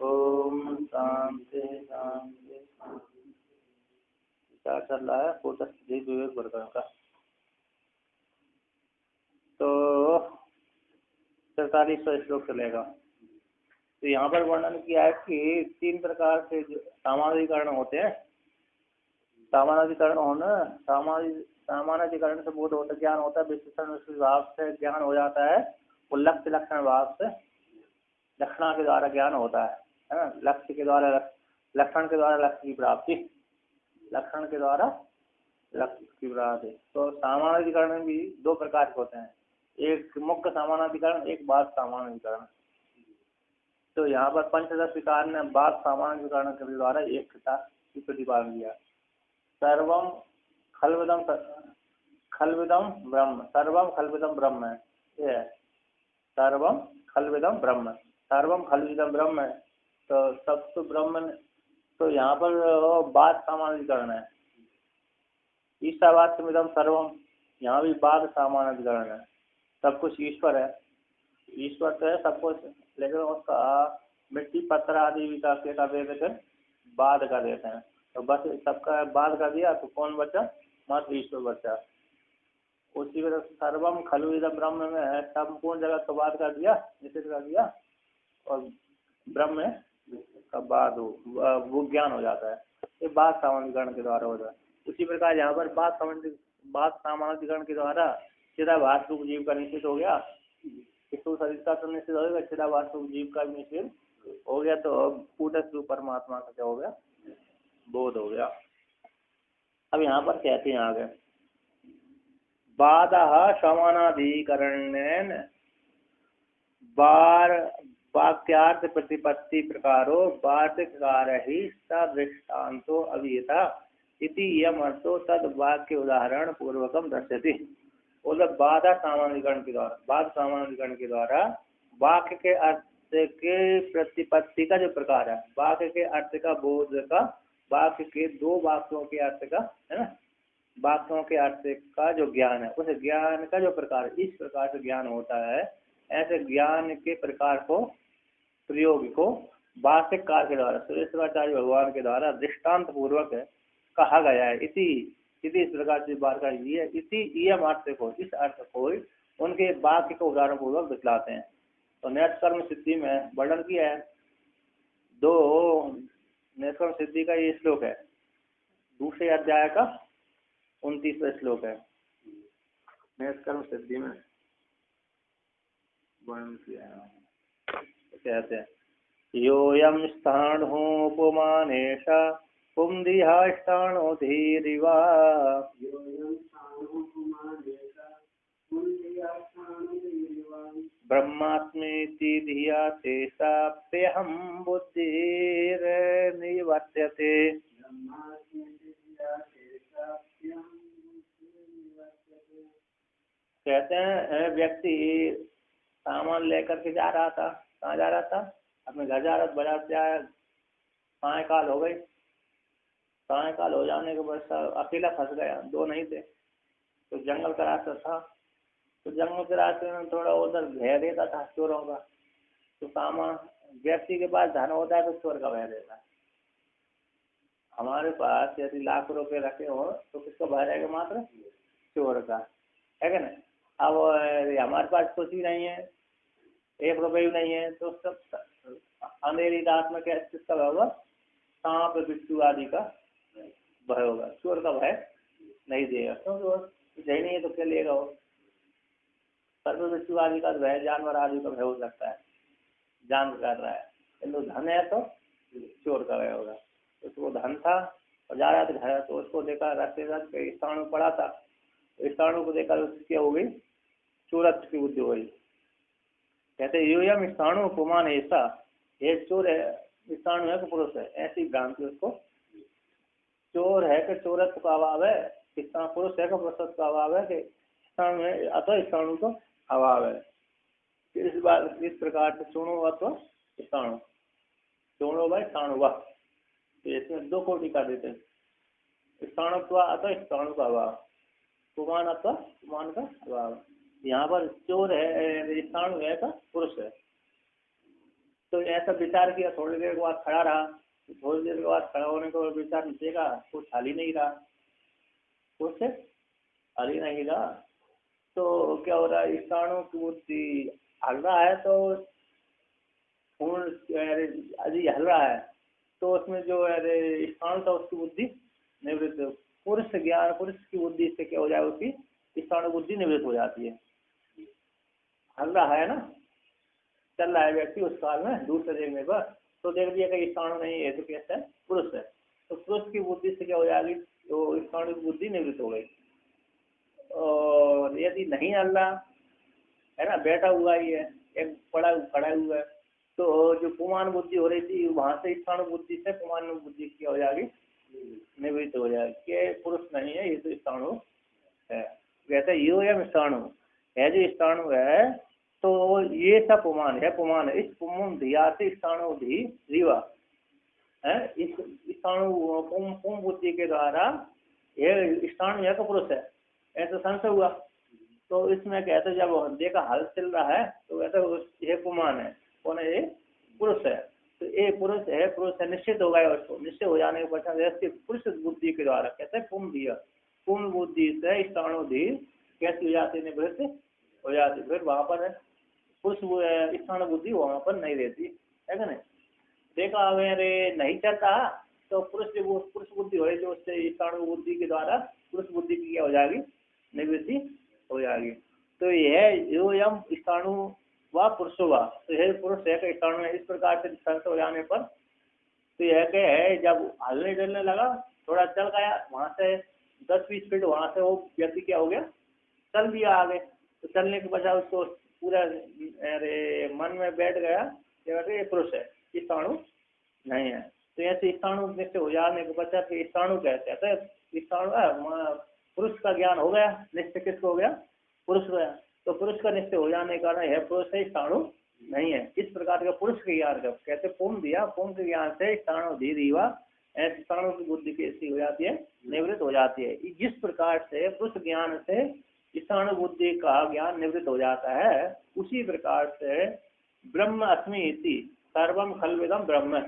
ओम शांति शांति। क्या चल रहा है कूटस्थी विवेक वर्ग का। तो 43वां श्लोक चलेगा। तो यहाँ पर वर्णन किया है कि 3 प्रकार से जो सामानाधिकरण होते हैं। सामानाधिकरण होना सामानाधिकरण से बोध होता ज्ञान होता है। विशेषण भाव से ज्ञान हो जाता है। वो लक्ष्य लक्षण भाव से लक्षणा के द्वारा ज्ञान होता है ना। लक्ष्य के द्वारा लक्षण के द्वारा लक्ष्य की प्राप्ति, लक्षण के द्वारा लक्ष्य की प्राप्ति। तो सामानाधिकरण भी 2 प्रकार के होते हैं, एक मुख्य सामानाधिकरण, एक बाध सामानाधिकरण। तो यहाँ पर पंचदश विकार ने बाध सामानाधिकरण के द्वारा एक की प्रतिपादन किया। सर्वम खलविदम ब्रह्म, सर्वम खलविदम ब्रह्म है। ये है सर्वम खलविदम ब्रह्म, सर्वम खलविदम ब्रह्म है। तो सब तो ब्रह्म। तो यहाँ पर बाध सामानाधिकरण है। ईशावास्यमिदम सर्वम, यहाँ भी बाध सामानाधिकरण है। सब कुछ ईश्वर है, ईश्वर तो है सब कुछ, लेकिन उसका मिट्टी पत्थर आदि विकास का दे देकर बाध कर देते हैं। तो बस सबका बाध कर दिया तो कौन बचा? मात्र ईश्वर बचा। उसी वजह से सर्वम खलु इदम ब्रह्म में है, संपूर्ण जगत को बाध कर दिया, निषेध कर दिया, और ब्रह्म में का बाध वो ज्ञान हो जाता है। ये बाध सामानाधिकरण के द्वारा होता है। उसी प्रकार यहाँ पर बाध सामानाधिकरण के द्वारा चिदाभास रूप जीव का निषेध हो गया। स्थूल शरीर का तो निषेध हो गया, चिदाभास रूप जीव का भी निषेध हो गया। तो कूटस्थ रूप परमात्मा का क्या हो गया? बोध हो गया। अब यहाँ पर कहते हैं आगे, बाधः समानाधिकरणेन वाक्यार्थ प्रतिपत्ति प्रकारो वार्तिककार ही सदृष्टान्तो अभिहिता इति इयम् अर्थो तद वाक्य उदाहरण पूर्वकम दर्शयति। मतलब बाधा सामानाधिकरण के द्वारा, बाध सामानाधिकरण के द्वारा वाक्य के अर्थ के प्रतिपत्ति का जो प्रकार है, वाक्य के अर्थ का बोध का, वाक्य के 2 वाक्यों के अर्थ का है ना, वाक्यों के अर्थ का जो ज्ञान है, उस ज्ञान का जो प्रकार, इस प्रकार से ज्ञान होता है। ऐसे ज्ञान के प्रकार को, प्रयोग को वार्तिककार के द्वारा, सुरेश्वराचार्य भगवान के द्वारा दृष्टांत पूर्वक कहा गया है। इसी इस प्रकार से बात कर दी है। इसी इयम अर्थ को, इस अर्थ को उनके वाक्य को उदाहरण पूर्वक दिखलाते हैं। तो नेत्कर्म सिद्धि में वर्णन किया है। 2 नेत्कर्म सिद्धि का ये श्लोक है, दूसरे अध्याय का 29वां श्लोक है। नेत्कर्म सिद्धि में वर्णन किया है। कहते हैं योयम स्थाणुपमानेशा पुंदिहाष्टाणो धीरिवा ब्रह्मास्मीति धिया तेषाप्यहं बुद्धिर्निवर्त्यते। कहते हैं व्यक्ति सामान लेकर के जा रहा था। कहाँ जा रहा था? अपने घर जा रहा था। बाजार से आया, सायकाल हो गई। सायकाल हो जाने के बाद अकेला फंस गया, 2 नहीं थे। तो जंगल का रास्ता था, तो जंगल के रास्ते में थोड़ा उधर भय रहता था चोरों का। तो सामान, व्यक्ति के पास धन होता है तो चोर का भय रहता है। हमारे पास यदि लाख रुपए रखे हो तो किसका भय रहेगा? मात्र चोर का, है क्या ना। अब हमारे पास कुछ भी नहीं है, 1 रुपये भी नहीं है, तो सब अंधेरी रात में क्या किसका भय होगा? सांप बिच्छू आदि का भय होगा। चोर का भय नहीं देगा, क्योंकि जय नहीं है तो क्या लेगा वो? सर्व बिच्छू आदि का भय, जानवर आदि का भय हो सकता है, जान कर रहा है। किंतु धन है तो चोर का भय होगा। तो वो धन था और जा रहा था घर, तो उसको देखा रास्ते स्थाणु पड़ा था। स्थाणु को देखा तो क्या हो गई? चोरत्व की बुद्धि हो गई। कहते योयम स्थाणु उपमान ऐसा, ये चोर है, स्थाणु है कि पुरुष है, ऐसी भ्रांति उसको। चोर है कि चोरत्व का अभाव है, पुरुष है कि पुरुषत्व का अभाव है, कि स्थाणु है अथवा स्थाणु का अभाव है। इस प्रकार से चुनो अथवा स्थाणु, चुनो भाई स्थाणु वह, इसमें 2 कोटि कर देते हैं। स्थाणुत्व अथवा स्थाणु का अभाव, कुमान अथवा कुमान का अभाव। यहाँ पर चोर है, स्थाणु है का पुरुष है, तो ऐसा विचार किया, थोड़ी देर के बाद खड़ा रहा, तो थोड़ी देर के बाद खड़ा होने के बाद विचार नीचेगा, कुछ हाल ही नहीं रहा, कुछ हाल ही नहीं रहा। तो क्या हो रहा है, स्थानों की बुद्धि हल रहा है, तो खून यदि हल रहा है तो उसमें जो अरे स्थान था उसकी बुद्धि निवृत्त, पुरुष ज्ञान पुरुष की बुद्धि से क्या हो जाए, उसकी स्थान बुद्धि निवृत्त हो जाती है। हल रहा है ना, चल रहा है व्यक्ति उस काल में दूर से देखने पर, तो देख लिया कि स्थान नहीं है तो कैसा है, पुरुष है, तो पुरुष की बुद्धि से क्या हो जाएगी, तो स्थान की बुद्धि निवृत्त हो गई। और यदि नहीं हल रहा है ना, बैठा हुआ ही है, एक पड़ा खड़ा हुआ है, तो जो पुमान बुद्धि हो रही थी वहां से स्थान बुद्धि से पुमान बुद्धि क्या हो जाएगी, निवृत्त हो जाएगी, कि पुरुष नहीं है ये तो स्थाणु है। कहते हैं यो यम स्थाणु है, जो स्थाणु है तो ये सब पुमान है, पुमान है, इस पुम धिया से स्थाणु धी जीवा है, इस स्थाणु पुम बुद्धि के द्वारा ये स्थाणु है तो पुरुष है, ऐसा संशय हुआ। तो इसमें कहते जब देखा हल चल रहा है तो कहते ये पुमान है, कौन है, ये पुरुष है, तो ये पुरुष है, पुरुष है, निश्चित हो गया उसको, निश्चित हो जाने के पश्चात पुरुष बुद्धि के द्वारा कहते हैं पुम दिया, पुम बुद्धि से स्थाणुधि कैसी हो जाती, निवृत्त हो जाती, फिर वहां पर पुरुष स्थान बुद्धि वहां पर नहीं रहती है, नहीं देखा अरे नहीं चलता तो पुरुष बुद्धि हो जो उससे स्थान बुद्धि के द्वारा पुरुष बुद्धि की क्या हो जाएगी, निवृत्ति हो जाएगी। तो यह यो यम स्थाणु व पुरुषो व, तो यह पुरुष है स्थाणु है, इस प्रकार से संशय हो जाने पर तो यह क्या है, जब हलने डलने लगा, थोड़ा चल गया वहां से 10-20 फीट, वहां से वो व्यक्ति क्या हो गया, चल दिया आगे, तो चलने के बजाय उसको पूरा अरे मन में बैठ गया ये पुरुष है, स्थाणु नहीं है। तो ऐसे स्थाणु निश्चय हो जाने के पश्चात स्थाणु कहते हैं, तो स्थाणु पुरुष का ज्ञान हो गया, निश्चय किसको हो गया, पुरुष गया, तो पुरुष का निश्चय हो जाने के कारण यह पुरुष है, स्थाणु नहीं है। इस प्रकार का पुरुष के ज्ञान का कहते पुम दिया, पुम के ज्ञान से स्थाणु धीरीवा ऐसे स्थाणु की बुद्धि कैसी हो जाती है, निवृत्त हो जाती है। जिस प्रकार से पुरुष ज्ञान से स्थाणु बुद्धि का ज्ञान निवृत्त हो जाता है, उसी प्रकार से ब्रह्म अस्मि इति सर्वम खलविदम ब्रह्म,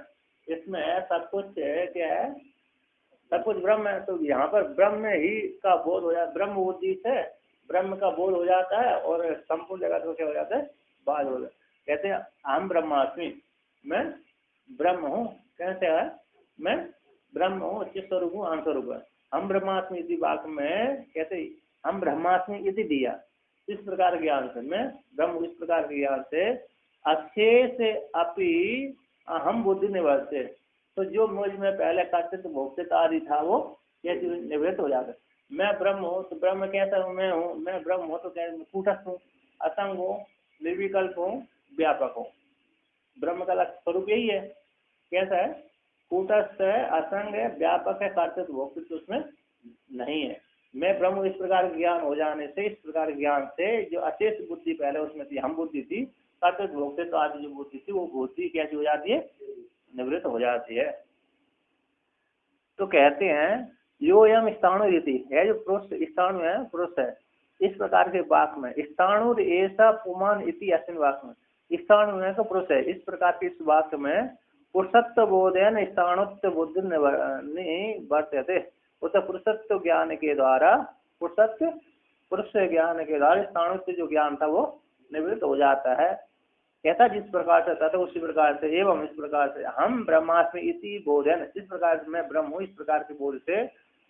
इसमें सब कुछ क्या है, सब कुछ ब्रह्म है। तो यहाँ पर ब्रह्म ही का बोध हो जाता, ब्रह्म बुद्धि से ब्रह्म का बोध हो जाता है और संपूर्ण जगत को क्या हो जाता है, बाध हो जाता है। कहते हैं हम ब्रह्मास्मि, मैं ब्रह्म हूँ, कहते हैं मैं ब्रह्म हूँ, चित स्वरूप हूँ, आन स्वरूप है। हम ब्रह्मास्मि इति वाक्य में कहते हम ब्रह्मास्मि इति दिया, इस प्रकार ज्ञान से मैं ब्रह्म, इस प्रकार के ज्ञान से अशेष अपि हम बुद्धि निवर्ते, तो जो मुझ में पहले कर्तृत्व तो भोक्तृत्व आदि था वो कैसे निवृत्त हो जाता है। मैं ब्रह्म हूँ, तो ब्रह्म कैसा हूँ, मैं ब्रह्म हूँ तो क्या कूटस्थ हूँ, असंग हूँ, निर्विकल्प हूँ, व्यापक हूँ। ब्रह्म का स्वरूप यही है, कैसा है, कूटस्थ है, असंग है, व्यापक है, कर्तृत्व भोक्तृत्व उसमें नहीं है। मैं ब्रह्म इस प्रकार ज्ञान हो जाने से, इस प्रकार ज्ञान से जो अशेष बुद्धि पहले उसमें थी, हम बुद्धि थी, कर्तृत्व भोक्तृत्व आदि जो बुद्धि थी वो बुद्धि कैसी हो जाती है, निवृत्त हो जाती है। तो कहते हैं यो यम स्थाणु रीति है, जो पुरुष स्थाणु है, पुरुष है, इस प्रकार के वाक्य में स्थाणु ऐसा पुमान इति अस्मिन् वाक्य में स्थाणु है तो पुरुष है, इस प्रकार के इस वाक्य में पुरुषत्व बोधन स्थाणुत्व बुद्धि वर्तते, उस पुरुषत्व ज्ञान के द्वारा पुरुष ज्ञान के द्वारा स्थाणुत्व जो ज्ञान था वो निवृत्त हो जाता है। कहता जिस प्रकार से था उसी प्रकार से एवं इस प्रकार से हम ब्रह्मास्मि इति बोधन, इस प्रकार से मैं ब्रह्म हूँ, इस प्रकार के बोध से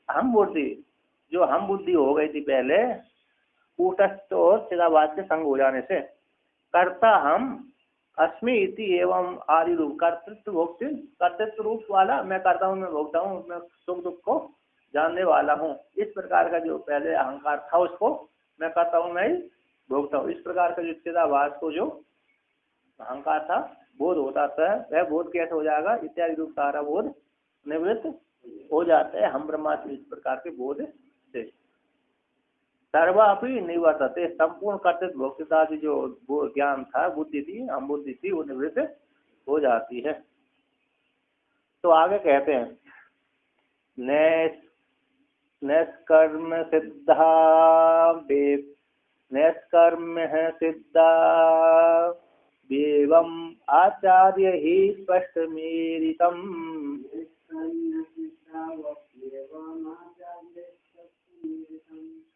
हम बुद्धि, जो हम बुद्धि हो गई थी पहले कूटस्थ और चिदाभास के संग हो जाने से, कर्ता हम अस्मि इति एवं आदि रूप कर्तृत्व भोक्ति, कर्तृत्व रूप वाला मैं करता हूँ, मैं भोगता हूँ, मैं सुख दुख को जानने वाला हूँ, इस प्रकार का जो पहले अहंकार था उसको मैं करता हूँ, मैं भोगता हूँ, इस प्रकार का जो चिदाभास को जो अहंकार था बोध होता था, वह बोध कैसे हो जाएगा, इत्यादि रूप सारा बोध निवृत्त हो जाता है हम ब्रह्मास्मि इस प्रकार के बोध से। सर्वापि निवर्तते, संपूर्ण कर्तृत्व भोक्तृता की जो ज्ञान था, बुद्धि थी, हम बुद्धि थी, वो निवृत्त हो जाती है। तो आगे कहते हैं नैष्कर्म सिद्धा नैष्कर्म है सिद्धा एवं आचार्य ही स्पष्टमीरितम्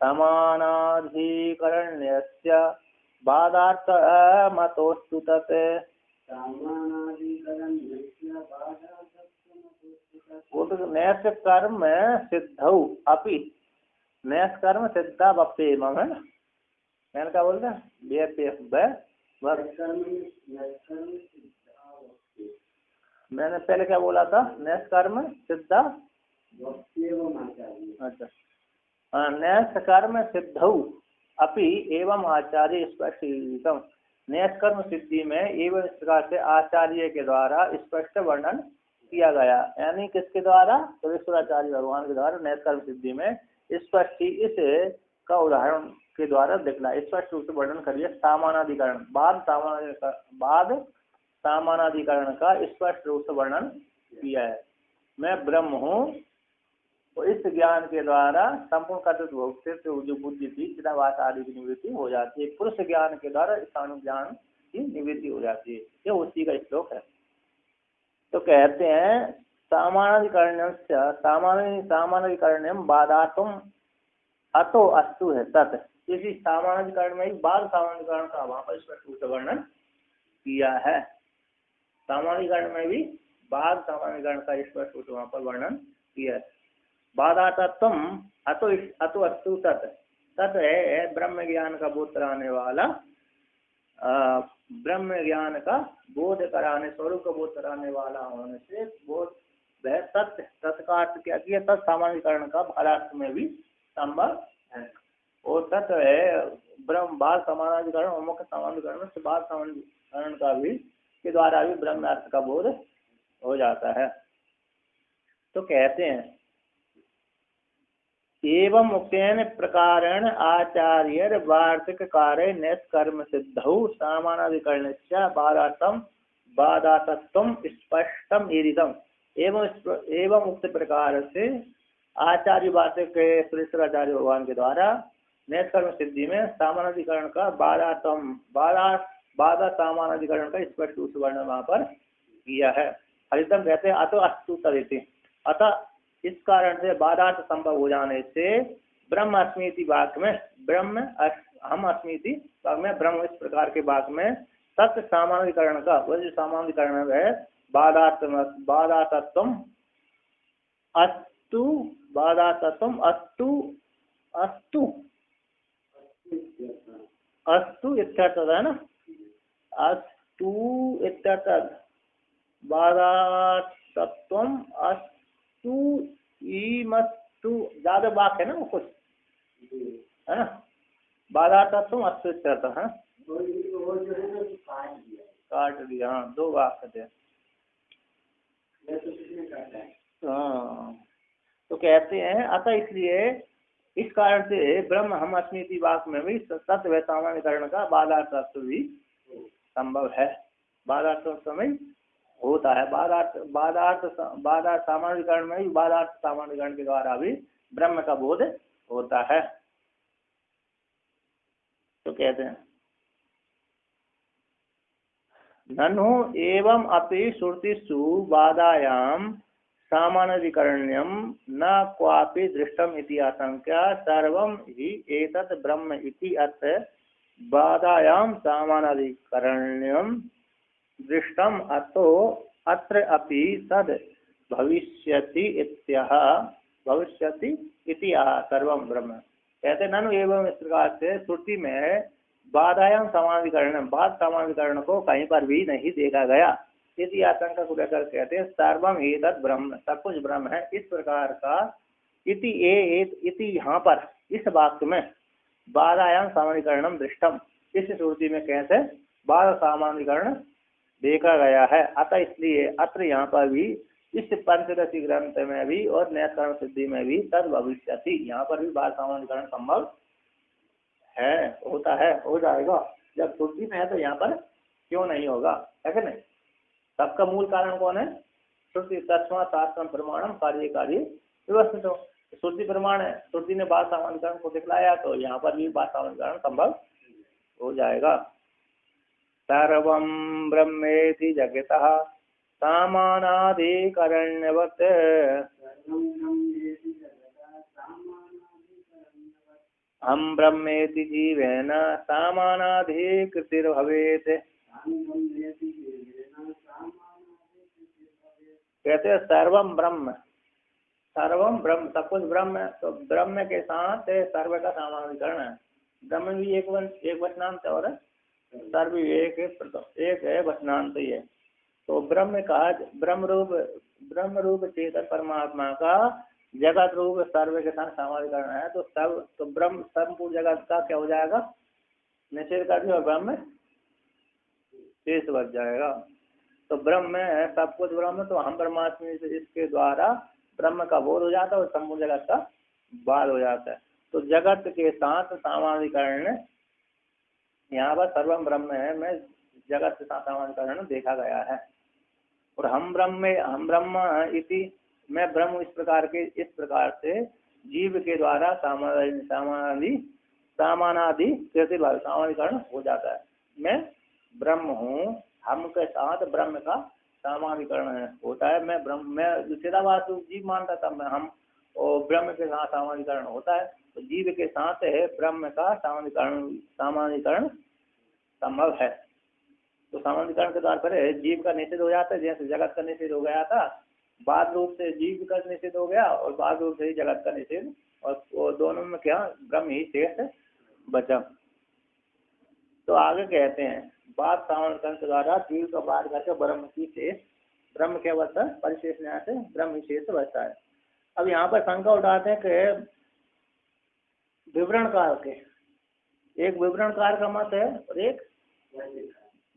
समानाधिकरण्यस्य बाधार्थमतोऽस्तु तत्। वो तो नैस कर्म सिद्धौ अपि नैस कर्म सिद्धा वप्येम है ना। मैंने क्या बोलता मैंने पहले क्या बोला था? नैस कर्म सिद्धा। अच्छा हाँ, नैस कर्म सिद्धौ अपि एवं आचार्य स्पष्टीकृतम्। नैस कर्म सिद्धि में एवं इस प्रकार से आचार्य के द्वारा स्पष्ट वर्णन किया गया। यानी किसके द्वारा? सुरेश्वराचार्य भगवान के द्वारा नैस कर्म सिद्धि में स्पष्ट इस का उदाहरण के द्वारा दिखला स्पष्ट रूप से वर्णन करिए। सामानाधिकरण बाद सामानाधिकरण का स्पष्ट रूप से वर्णन किया है। मैं ब्रह्म हूँ, तो इस ज्ञान के द्वारा संपूर्ण कर्तृत्व भोक्तृत्व जो बुद्धि थी चिदाभास आदि की निवृत्ति हो जाती है। पुरुष ज्ञान के द्वारा स्थानु ज्ञान की निवृत्ति हो जाती है। ये उसी का श्लोक है। तो कहते हैं सामानाधिकरण बाधातुम अतो अस्तु है तत्। इसी सामानाधिकरण में ही बाद सामानाधिकरण का वहां पर स्पष्ट रूप से वर्णन किया है। सामानाधिकरण में भी बाद सामानाधिकरण का स्पष्ट रूप से वहां पर वर्णन किया है। बाधातत्वम अतो अस्तु तत्। तत् है ब्रह्म ज्ञान का बोध कराने वाला, ब्रह्म ज्ञान का बोध कराने, स्वरूप का बोध कराने वाला होने से बोध वह तत्व तत्का अर्थ क्या किया? तत्सामान्यकरण का बाधार्थ में भी संभव है। और तत्व है ब्रह्म बाल समानाधिकरण और मुख्य समानाधिकरण से बाल समानाधिकरण का भी के द्वारा भी ब्रह्म अर्थ का बोध हो जाता है। तो कहते हैं एवं मुक्तेन प्रकारेण आचार्य वार्तिक कार्य नैष्कर्म सिद्धौ सामानाधिकरणस्य बाधातत्वम स्पष्टम ईरितम। एवं उक्त प्रकार से आचार्य वार्तिक सुरेश्वराचार्य भगवान के द्वारा नैष्कर्म सिद्धि में सामानाधिकरण का बाधा सामानाधिकरण का स्पष्ट रूप से वर्णन वहां पर किया है। हरितम कहते हैं अतो अस्तु तदिति। अतः इस कारण से बाधार्थ संभव हो जाने से ब्रह्म अस्मीति वाक्य में हम अस्मीति वाक्य में ब्रह्म इस प्रकार के वाक्य में तत् सामानाधिकरण का वह जो सामानाधिकरण है बाधातत्वम अस्तु बाधातत्वम अस्तु अस्तु अस्तु इत्यर्थ है ना। अस्तु इत्यर्थ बाधातत्वम अस्तु ईमस्तु ज्यादा वाक्य है ना वो कुछ है ना। बाधातत्वम अस्तु इत्यर्थ है। काट दिया हाँ, दो वाक्य थे। हाँ तो कहते हैं अतः इसलिए इस कारण से ब्रह्म हम अस्मिति वाक्य में भी तत्व सामान्यकरण का बाधार्थ भी संभव है। बाधार्थ समय होता है। बाधार्थ सामान्यकरण में भी बाधार्थ सामान्यकरण के द्वारा भी ब्रह्म का बोध होता है। तो कहते हैं ननु एवं अपि श्रुतिषु बाधायां सामानाधिकरण्यम न क्वापि दृष्टम इति आशंका सर्वं हि एतत् ब्रह्म इति अर्थ बाधायां सामानाधिकरण्यम दृष्टम अतो अत्र अपि तद भविष्यति इत्यह भविष्यति इति सर्वं ब्रह्म। कहते ननु एवं इस प्रकार से श्रुति में बाधायां सामानाधिकरण बाद सामानाधिकरण को कहीं पर भी नहीं देखा गया। इसी आशंका को लेकर कहते हैं सर्वम एतत् ब्रह्म, सब कुछ ब्रह्म है। इस प्रकार का इति यहाँ पर इस वाक्य में बाधायां सामानाधिकरणम दृष्टम इस श्रुति में कैसे बाध सामानाधिकरण देखा गया है। अतः इसलिए अत्र यहाँ पर भी इस पंचदशी ग्रंथ में भी और नैष्कर्म सिद्धि में भी तद भविष्यति यहाँ पर भी बाध सामानाधिकरण संभव है, होता है, हो जाएगा। जब श्रुति में है तो यहाँ पर क्यों नहीं होगा, है कि नहीं। सबका मूल कारण कौन है? श्रुति। तस्मात् शास्त्रम प्रमाणम कार्य व्यवस्थित हो। श्रुति प्रमाण है, श्रुति ने बाध सामानाधिकरण को दिखलाया तो यहाँ पर भी बाध सामानाधिकरण संभव हो जाएगा। सर्वं ब्रह्मेति जगतः सामानाधिकरण्यवत् हम ब्रह्मेति जीवेन सामानाधिकृतिर्भवेत्। कहते हैं सर्वम ब्रह्म, सर्वम ब्रह्म, सब कुछ ब्रह्म है। तो ब्रह्म के साथ सर्व का सामानाधिकरण है। ब्रह्म भी एक वचनांत और सर्व भी एक है वचनांत ही है। तो ब्रह्म का ब्रह्म रूप चेतन परमात्मा का जगत रूप सर्व के साथ सामानाधिकरण है। तो सब तो ब्रह्म संपूर्ण जगत का क्या हो जाएगा, निषेध कर दिया और ब्रह्म शेष बच जाएगा। तो ब्रह्म है, सब कुछ ब्रह्म, तो हम ब्रह्मास्मि से इसके द्वारा ब्रह्म का बोध हो जाता है और संपूर्ण जगत का बाध हो जाता है। तो जगत के साथ सामानाधिकरण यहाँ पर सर्वम ब्रह्म है में जगत के साथ सामानाधिकरण देखा गया है। और हम ब्रह्म इति, मैं ब्रह्म इस प्रकार से जीव के द्वारा सामानाधिकरण हो जाता है। मैं ब्रह्म हूँ, हम के साथ ब्रह्म का सामानाधिकरण होता है। मैं ब्रह्म, मैं दूसरावाद जीव मानता था मैं हम, और ब्रह्म के साथ सामानाधिकरण होता है। तो जीव के साथ है ब्रह्म का सामानाधिकरण संभव है। तो सामानाधिकरण के द्वार पर जीव का निषेध हो जाता है, जैसे जगत का निषेध हो गया था। बाद रूप से जीव का निषेध हो गया और बाद रूप से ही जगत का निषेध, और दोनों में क्या, ब्रह्म ही शेष बचा। तो आगे कहते हैं बाद सामानाधिकरण के द्वारा जीव का बाद करके ब्रह्म की शेष, ब्रह्म क्या बचता है, परिशेष न्याय से ब्रह्म ही शेष बचता है। अब यहाँ पर शंका उठाते हैं कि विवरणकार के, एक विवरणकार का मत है और एक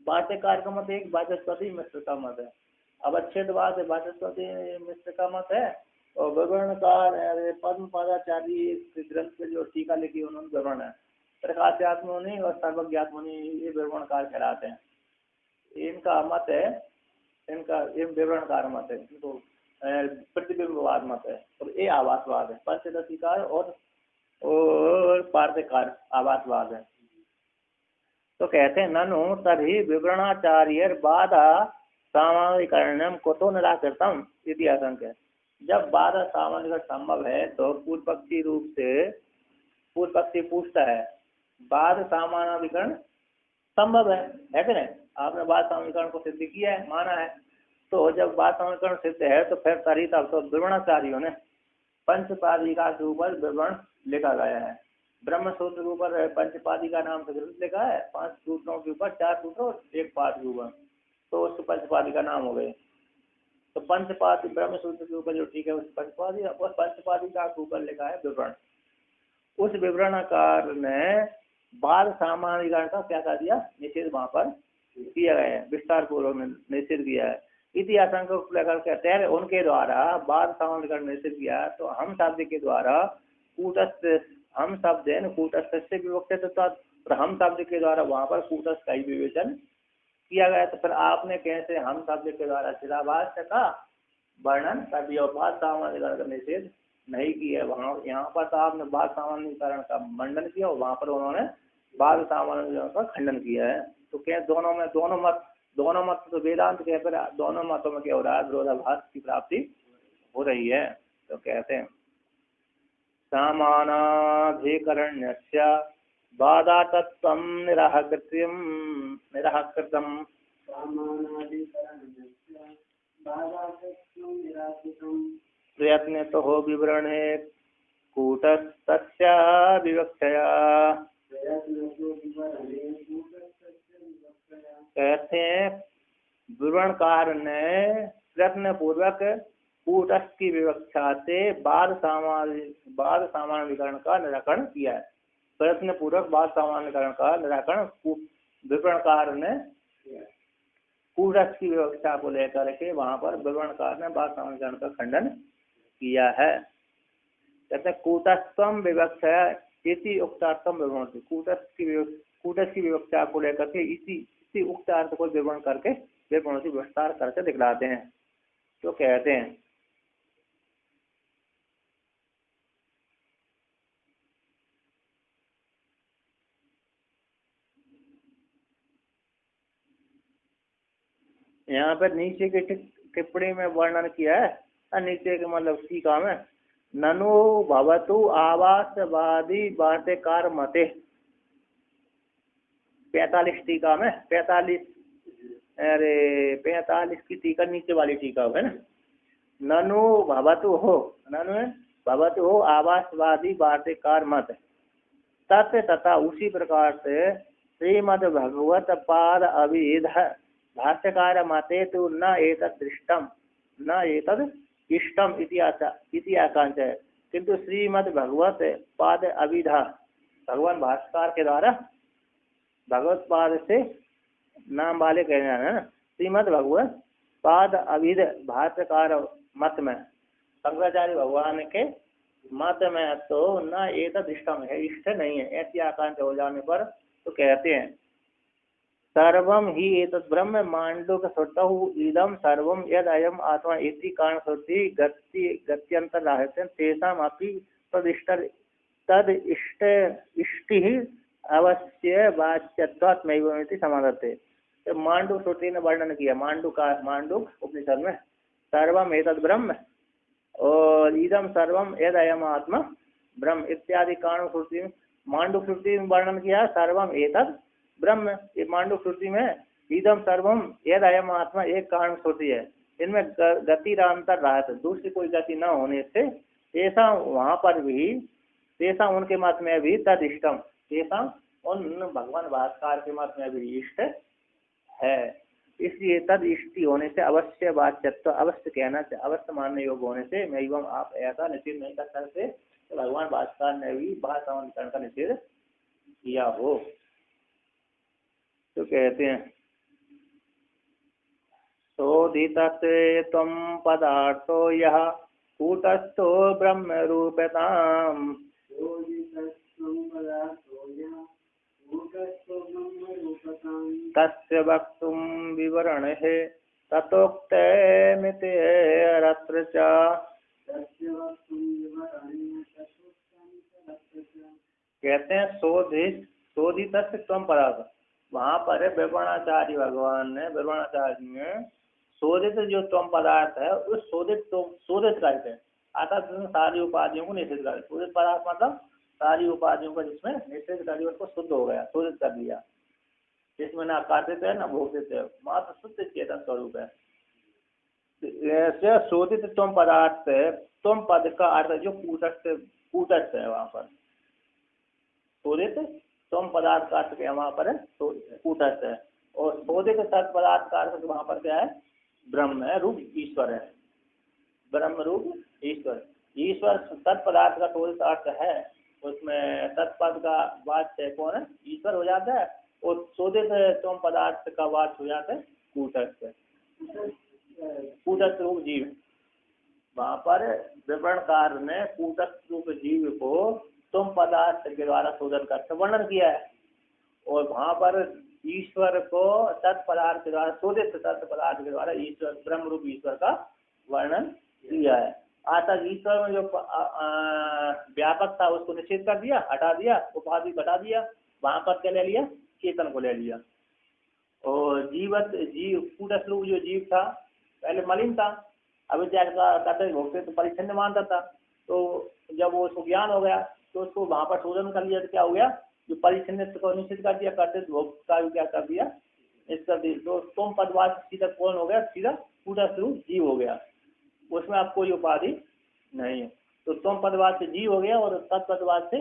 भाष्यकार का मत है, एक वाचस्पति मिश्र का मत है। अब अच्छेदवाद वाचस्पति मिश्र का मत है और विवरणकार पद्म पादाचार्य ग्रंथ पे जो टीका लिखी उन्होंने विवरण है, प्रकाशात्मनि और सर्वज्ञात्मनि, ये विवरणकार कहलाते हैं। इनका मत है, इनका ये विवरणकार मत है, इनको प्रतिबिंबवाद मत है। और ये आभासवाद है, पंचदशीकार और पार्थकार आभासवाद है। तो कहते हैं ननु तभी विवरणाचार्य बाधा सामानाधिकरण कुतो निराकृतम इति आशंका। जब बाधा सामानाधिकरण संभव है तो पूर्व पक्षी पूछता है बाद सामानाधिकरण संभव है कि नहीं, आपने बाद सामानाधिकरण को सिद्ध किया है, माना है। तो जब बाद सामानाधिकरण सिद्ध है तो फिर तरी तब तो विवरणाचार्यों ने पंचपादिका के ऊपर विवरण लिखा गया है। ब्रह्म सूत्र के ऊपर पंचपादिका नाम से ग्रंथ लिखा है, 5 सूत्रों के ऊपर 4 सूत्र और 1 पाद के ऊपर, तो उसको पंचपादिका नाम हो गए। तो पंचपाद ब्रह्म सूत्र के ऊपर जो ठीक है उस पंचपादिका के ऊपर लिखा है विवरण। उस विवरणकार ने बाद सामानाधिकरण का क्या कर दिया, निषेध वहां पर किया गया है, विस्तार पूर्वक निषेध किया है। इति आशंका को लेकर कहते हैं उनके द्वारा बाद सामानाधिकरण निषेध किया। तो हम शब्द के द्वारा कूटस्थ, हम शब्द है कूटस्थ से विवक्षित, तो हम शब्द के द्वारा वहां पर कूटस्थ का ही विवेचन किया गया। तो फिर आपने कैसे हम शब्द के द्वारा चिदाभास का वर्णन कर दिया, बाद सामानाधिकरण का निषेध नहीं किया। वहाँ यहाँ पर तो आपने बाद सामानाधिकरण का मंडन किया और वहाँ पर उन्होंने बाद सामानाधिकरण का खंडन किया है। तो क्या दोनों मत तो वेदांत के, पर दोनों मतों में क्या हो रहा है, विरोधाभास की प्राप्ति हो रही है। तो कहते हैं सामानाधिकरण्यस्य बाधातत्वं निराकृतम् प्रयत्न तो हो विवरणे कूटस्थस्य विवक्षया। कहते हैं विवरणकार ने प्रयत्न पूर्वक कूटस्थ की विवक्षा से बाद सामानाधिकरण का निराकरण किया है। प्रयत्न पूर्वक बाद सामानाधिकरण का निराकरण विवरणकार ने कूटस्थ की विवक्षा को लेकर के वहां पर विवरणकार ने बाद सामानाधिकरण का खंडन किया है। कहते हैं कूटस्थम विवक्षा इसी उक्तार्थम विवरण, कूटस्थ की विवक्षा को लेकर के इसी उक्तार्थ को विवरण करके विवरण से विस्तार करके दिखलाते हैं। तो कहते हैं यहाँ पर नीचे की टिप्पणी में वर्णन किया है और नीचे के मतलब टीका में ननु भवतु आवासवादी वार्तिकार मते 45 टीका में 45 अरे 45 की टीका नीचे वाली टीका है ना। ननु भवतु हो आवासवादी वार्तिकार मत तत् तथा उसी प्रकार से श्रीमद् भगवत पाद अभिध भाष्यकार मते तो न एतद् दृष्टम न एतद् इष्टम इति आकांक्षा है, किंतु श्रीमद् भगवत पाद अभिधा भगवान भाष्यकार के द्वारा भगवत पाद से नाम वाले कहना है। श्रीमद् भगवत पाद अभिध भाष्यकार मत में शंकराचार्य भगवान के मत में तो न एतद् इष्टम है, इष्ट नहीं है, ऐसी आकांक्षा हो जाने पर तो कहते हैं सर्वम ही एतत् ब्रह्म मांडुक श्रुतौ इदम सर्वम यद अयम आत्मा इति कारण श्रुति गत्यंतर रहस्य तेषाम अपि तद इष्टि अवश्य वाच्यत्वात्मैव इति समाधत्ते। तो मांडुक श्रुति ने वर्णन किया, मांडुक उपनिषद में सर्वम एतत् ब्रह्म और इदम सर्वम यद अयम आत्मा ब्रह्म इत्यादि कारण श्रुति में मांडुक श्रुति में वर्णन किया सर्वम एतत् ब्रह्म। ये मांडुक श्रुति में इदम सर्वम यद अयम आत्मा एक कारण श्रुति है, इनमें गति अंतर रहा था, दूसरी कोई गति न होने से ऐसा वहां पर भी ऐसा उनके मत में भी तद इष्टम ऐसा उन भगवान भास्कर के मत में भी इष्ट है। इसलिए तद इष्टि होने से अवश्य वाच्यत्व अवश्य कहना चाहिए, अवश्य मानने योग्य होने से मैं एवं आप ऐसा निषेध नहीं कर सकते तो भगवान भास्कर ने भी भाषांतरण का निषेध किया हो। तो कहते हैं शोधितस्ते त्वं पदार्थो यः कूटस्थो ब्रह्म रूपताम् तस्य वक्तुं विवरणहे ततोक्तमिति रत्र च। कहते हैं शोधित त्वं पदार्थ, वहां पर विवरणाचार्य भगवान ने विवरणाचार्य ने शोधित जो त्वं पदार्थ है उस शोधित करके अर्थात सारी उपाधियों को निषेध कर, शोधित पदार्थ मतलब सारी उपाधियों को जिसमें निषेध कर दिया उसको शुद्ध हो गया, शोधित कर दिया, जिसमें ना कार्तिक है ना भोगित है, मात्र शुद्ध चेतन स्वरूप है। ऐसे शोधित त्वं पदार्थ, त्वं पद का अर्थ जो कूटस्थ है, वहां पर शोधित त्वं पदार्थ का अर्थ क्या वहां पर है कूटस्थ है, और शोधित सत पदार्थ का अर्थ वहां पर क्या है ब्रह्म है, रूप ईश्वर है, ब्रह्म रूप ईश्वर तत्पदार्थ का शोधित अर्थ है, उसमें तत्पद का वाच्य कौन है ईश्वर हो जाता है, और शोधित त्वं पदार्थ का वाच्य हो जाता है कूटस्थ रूप जीव। वहां पर विवरणकार ने कूटस्थ रूप जीव को त्वं पदार्थ के द्वारा शोधन करके वर्णन किया है, और वहां पर ईश्वर को तत्पदार्थ के द्वारा शोधित तत्पदार्थ के द्वारा ईश्वर ब्रह्म रूप ईश्वर का वर्णन किया है। आज तक ईश्वर में जो व्यापक था उसको निषेध कर दिया, हटा दिया, उपाधि घटा दिया, वहां पर क्या ले लिया चेतन को ले लिया। और जीव कूटस्थ रूप जो जीव था पहले मलिन था, अभी कहते भोगते तो परिच्छिन्न मानता था, तो जब वो उसको ज्ञान हो गया तो उसको वहां पर शोधन कर लिया, तो क्या हो गया जो परिच्छिन्न को निश्चित कर दिया, करते भोग का भी क्या कर दिया इसका दी, तो तुम पदवाद सीधा कौन हो गया, सीधा कूटस्थ रूप जीव हो गया, उसमें आप कोई उपाधि नहीं है, तो तुम पदवाद से जीव हो गया और तत्पदवाद से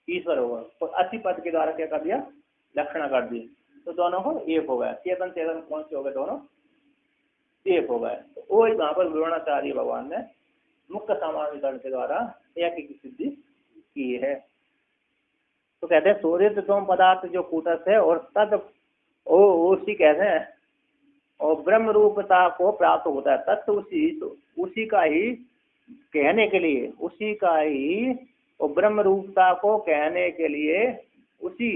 ईश्वर होगा, तो अति पद के द्वारा क्या कर दिया लक्षणा कर दी, तो दोनों को एक हो गया, चेतन चेतन कौन से हो गए दोनों एक हो गए। तो वो वहां पर विवरणाचार्य भगवान ने मुख्य सामान्यकरण के द्वारा एक की सिद्धि की है। तो कहते हैं शोधित त्वं पदार्थ जो कूटस्थ है और तद उसी कहते हैं और ब्रह्म रूपता को प्राप्त होता है, तत्व उसी का ही कहने के लिए, उसी का ही और ब्रह्म रूपता को कहने के लिए उसी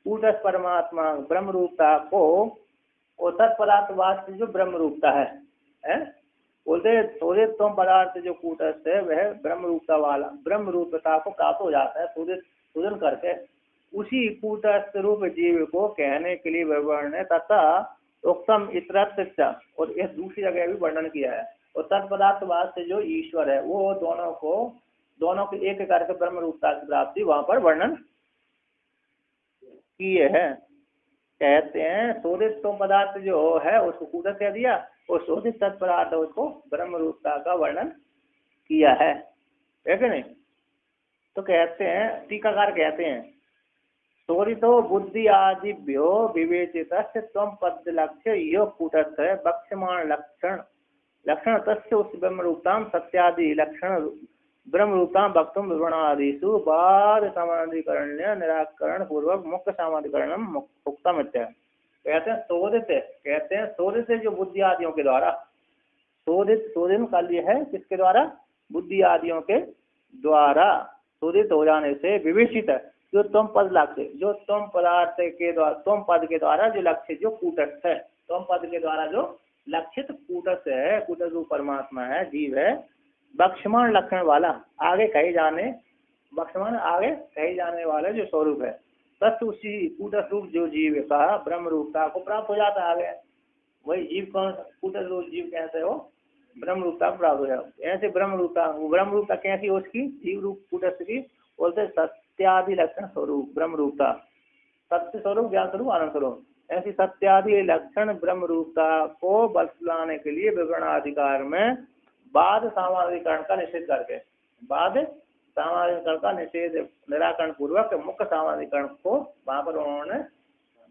कूटस्थ परमात्मा ब्रह्म रूपता को और तत्पदार्थ वास्तव जो ब्रह्म रूपता है बोलते शोधित त्वं पदार्थ जो कूटस्थ है वह ब्रह्म रूपता वाला ब्रह्म रूपता को प्राप्त हो जाता है शोधन करके, उसी कूटस्थ रूप जीव को कहने के लिए विवरण है तथा उत्तम इतरत्र च, और इस दूसरी जगह भी वर्णन किया है। और तत्पदार्थवाद से जो ईश्वर है वो दोनों को एक करके ब्रह्म रूपता की प्राप्ति वहां पर वर्णन किए है। कहते हैं शोधित तो पदार्थ जो है उसको कूटस्थ कह दिया, और शोधित तत्पदार्थ उसको ब्रह्म रूपता का वर्णन किया है कि नहीं। तो कहते हैं टीकाकार कहते हैं शोधितो बुद्धि आदिभ्यो विवेचित तम पद लक्ष्य यो कूटस्थ है बक्ष्यमाण लक्षण तस्य उस ब्रह्म रूपताम सत्यादि लक्षण ब्रह्म रूपताम वक्तुम विवरणादिषु बाद समाधिकरण्य निराकरण पूर्वक मुख्य समाधिकरणम उक्तम इत्यादि। कहते हैं शोधित जो बुद्धि आदियों के द्वारा, शोधित का लिए है किसके द्वारा, बुद्धि आदियों के द्वारा शोधित हो जाने से विवेचित है जो तुम पद लक्ष्य, जो तुम पदार्थ के द्वारा, तुम पद के द्वारा जो लक्ष्य जो कूटस्थ है, तुम पद के द्वारा जो लक्षित कूटस्थ है, कूटस्थ रूप परमात्मा है, जीव है, बक्ष्यमाण लक्षण वाला, आगे कहे जाने, बक्ष्यमाण आगे कहे जाने वाला जो स्वरूप है, तत्व उसी कूटस्थ रूप जो जीव का ब्रह्म रूपता को प्राप्त हो जाता है। आगे वही जीव कौन, कूटस्थ रूप जीव कैसे हो, ब्रह्म रूपता प्राप्त हो जाए। ऐसे ब्रह्म रूपता कैसी हो उसकी, जीव रूप कूटस्थ की बोलते सत्यादि लक्षण स्वरूप ब्रह्म रूपता, सत्य स्वरूप, ज्ञान स्वरूप, आनंद स्वरूप, ऐसी सत्यादि लक्षण ब्रह्म रूपता को बतलाने के लिए विवरणाधिकार में बाद सामाधिकरण का निषेध करके, बाद सामाधिकरण का निषेध निराकरण पूर्वक मुख्य सामाधिकरण को वहां पर उन्होंने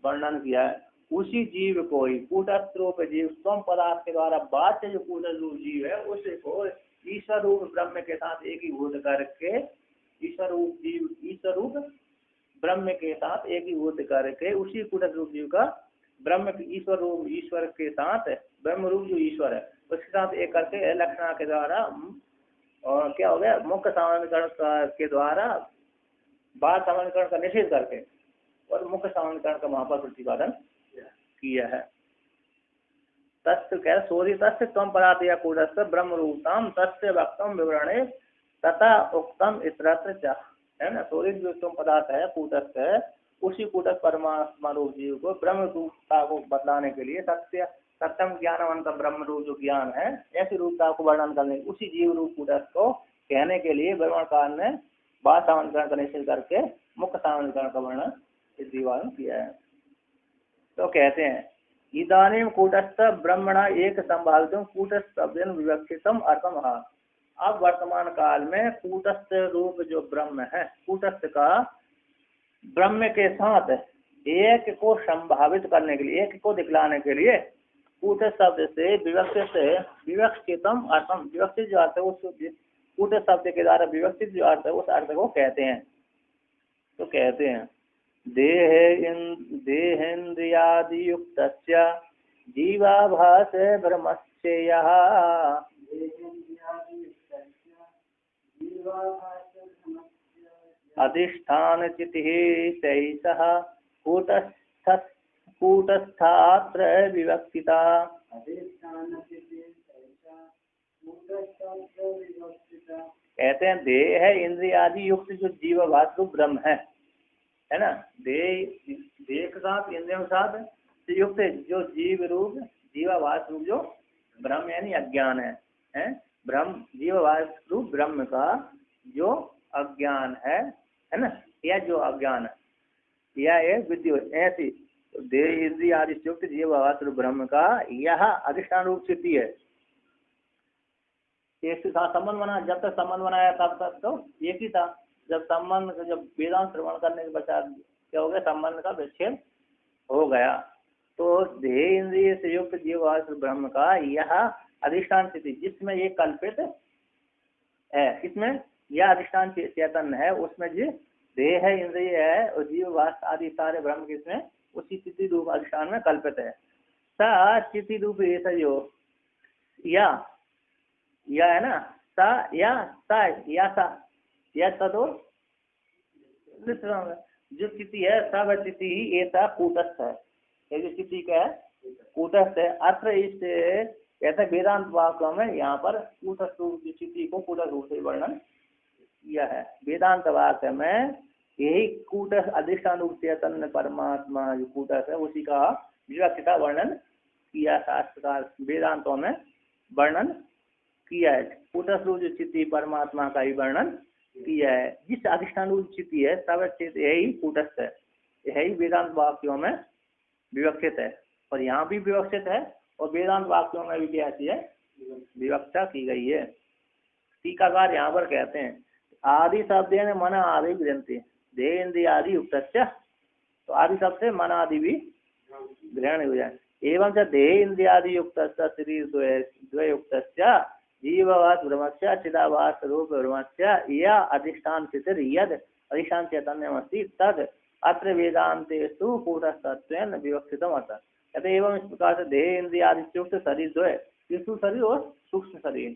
वर्णन किया है। उसी जीव को ही कूटस्थ रूप जीव स्वयं पदार्थ के द्वारा बाद से जो कूटस्थ रूप जीव है उसे को ईश्वर रूप ब्रह्म के साथ एकीभूत करके, ईश्वर रूप जीव, ईश्वर रूप ब्रह्म के साथ एकीभूत करके उसी कूटस्थ रूप जीव का ब्रह्म ईश्वर रूप, ईश्वर के साथ ब्रह्म रूप जो ईश्वर है उसके साथ एक करके लक्षणा के द्वारा, और क्या हो गया, मुख्य सामान्यकरण के द्वारा बाद सामान्यकरण का निषेध करके और मुख्य सामान्यकरण का वहां पर प्रतिपादन किया है। तस्य क्या शोधित तम पदार्थ या कूटस्थ ब्रह्म रूपताम तस्य वक्तम विवरणे तथा उक्तम इतरत्र च, है ना। शोधित जो तुम पदार्थ है कूटस्थ है, उसी कूटस्थ परमात्मा रूप जीव को ब्रह्म रूपता को बतलाने के लिए सत्यम ज्ञानवंत ब्रह्म रूप जो ज्ञान है ऐसी रूपता को वर्णन करने, उसी जीव रूप कूटस्थ को कहने के लिए ब्रह्मकार ने बाद सामान्यकरण का निषेध करके मुख्य सामान्यकरण का वर्णन इस दीवार किया है। तो कहते हैं इदानीम कूटस्थ ब्रह्मणा एक संभावित कूटस्थ विवक्षितम अर्थम। अब वर्तमान काल में कूटस्थ रूप जो ब्रह्म है, कूटस्थ का ब्रह्म के साथ एक को संभावित करने के लिए, एक को दिखलाने के लिए कूटस्थ शब्द से विवक्षितम अर्थम, विवक्षित जो अर्थ है उस कूटस्थ शब्द के द्वारा विवक्षित जो अर्थ है उस अर्थ को कहते हैं। तो कहते हैं देहेन्द्रियादि युक्त जीवाभास ब्रह्मस्यः अधिष्ठान चितिः सैषः कूटस्थात्र विवक्षिता। कहते हैं देह है इंद्रियादि युक्त जो जीवाभास रूप ब्रह्म है ना, देह के साथ इंद्रियों के साथ युक्त जो जीव रूप जीवाभास रूप जो ब्रह्म यानी अज्ञान है ब्रह्म, जीवाभास रूप ब्रह्म का जो अज्ञान है ना, यह जो अज्ञान है यह एक विद्युत ऐसी देह इंद्रिय आदि युक्त जीवाभास रूप ब्रह्म का यह अधिष्ठान रूप स्थिति है। इसके साथ संबंध बना, जब तक संबंध बनाया तब तक तो एक ही था, जब वेदांत श्रवण करने के पश्चात क्या हो गया, संबंध का विच्छेद हो गया। तो देह इंद्रिय से युक्त जीवाभास ब्रह्म का यह अधिष्ठान स्थिति जिसमें ये कल्पित है, किसमें यह अधिष्ठान चैतन्य है, उसमें जो देह है इंद्रिय है और जीवाभास आदि सारे ब्रह्म किसमें उसी चिति रूप अधिष्ठान में कल्पित है। सा चिति रूप यो या है ना, सा या सा या सा या तदो जो चिति है सब चिति ही ऐसा कूटस्थ है, ये जो चिति का है कूटस्थ है। अर्थ इस कहते वेदांत वाक्यों में यहाँ पर कूटस्थ रूप की चिति को कूटस्थ रूप से वर्णन किया है। वेदांत वाक्य में यही कूटस्थ अधिष्ठान रूप चैतन्य परमात्मा जो कूटस्थ है उसी का विवक्षिता वर्णन किया शास्त्रकार वेदांतों में वर्णन किया है। कूटस्थ रूप जो चित्त ही परमात्मा का ही वर्णन किया है। जिस अधिष्ठान रूप चित्त है तब चित्त यही कूटस्थ है, यही वेदांत वाक्यों में विवक्षित है और यहाँ भी विवक्षित है और वेदांत वाक्यों में भी क्या है विवक्षा की गई है। टीकाकार यहाँ पर कहते हैं आदि शब्द मन आदि ग्रंथि देह इंद्रिय आदि युक्त, तो आदि शब्द से मन आदि भी ग्रहण हो जाए। एवं च देह इंद्रियादि युक्त शरीर द्वयुक्त जीववास ब्रह्मस्य चिदाभास रूप ब्रह्मस्य या अधिष्ठान स्थितिर् यद अधिष्ठान चैतन्यमस्ति तद अत्र वेदांतेषु कूटस्थत्वेन विवक्षितम् अर्थः। कहते एवं इस प्रकार से देह इंद्रियादि युक्त शरीर द्वय, स्थूल शरीर और सूक्ष्म शरीर,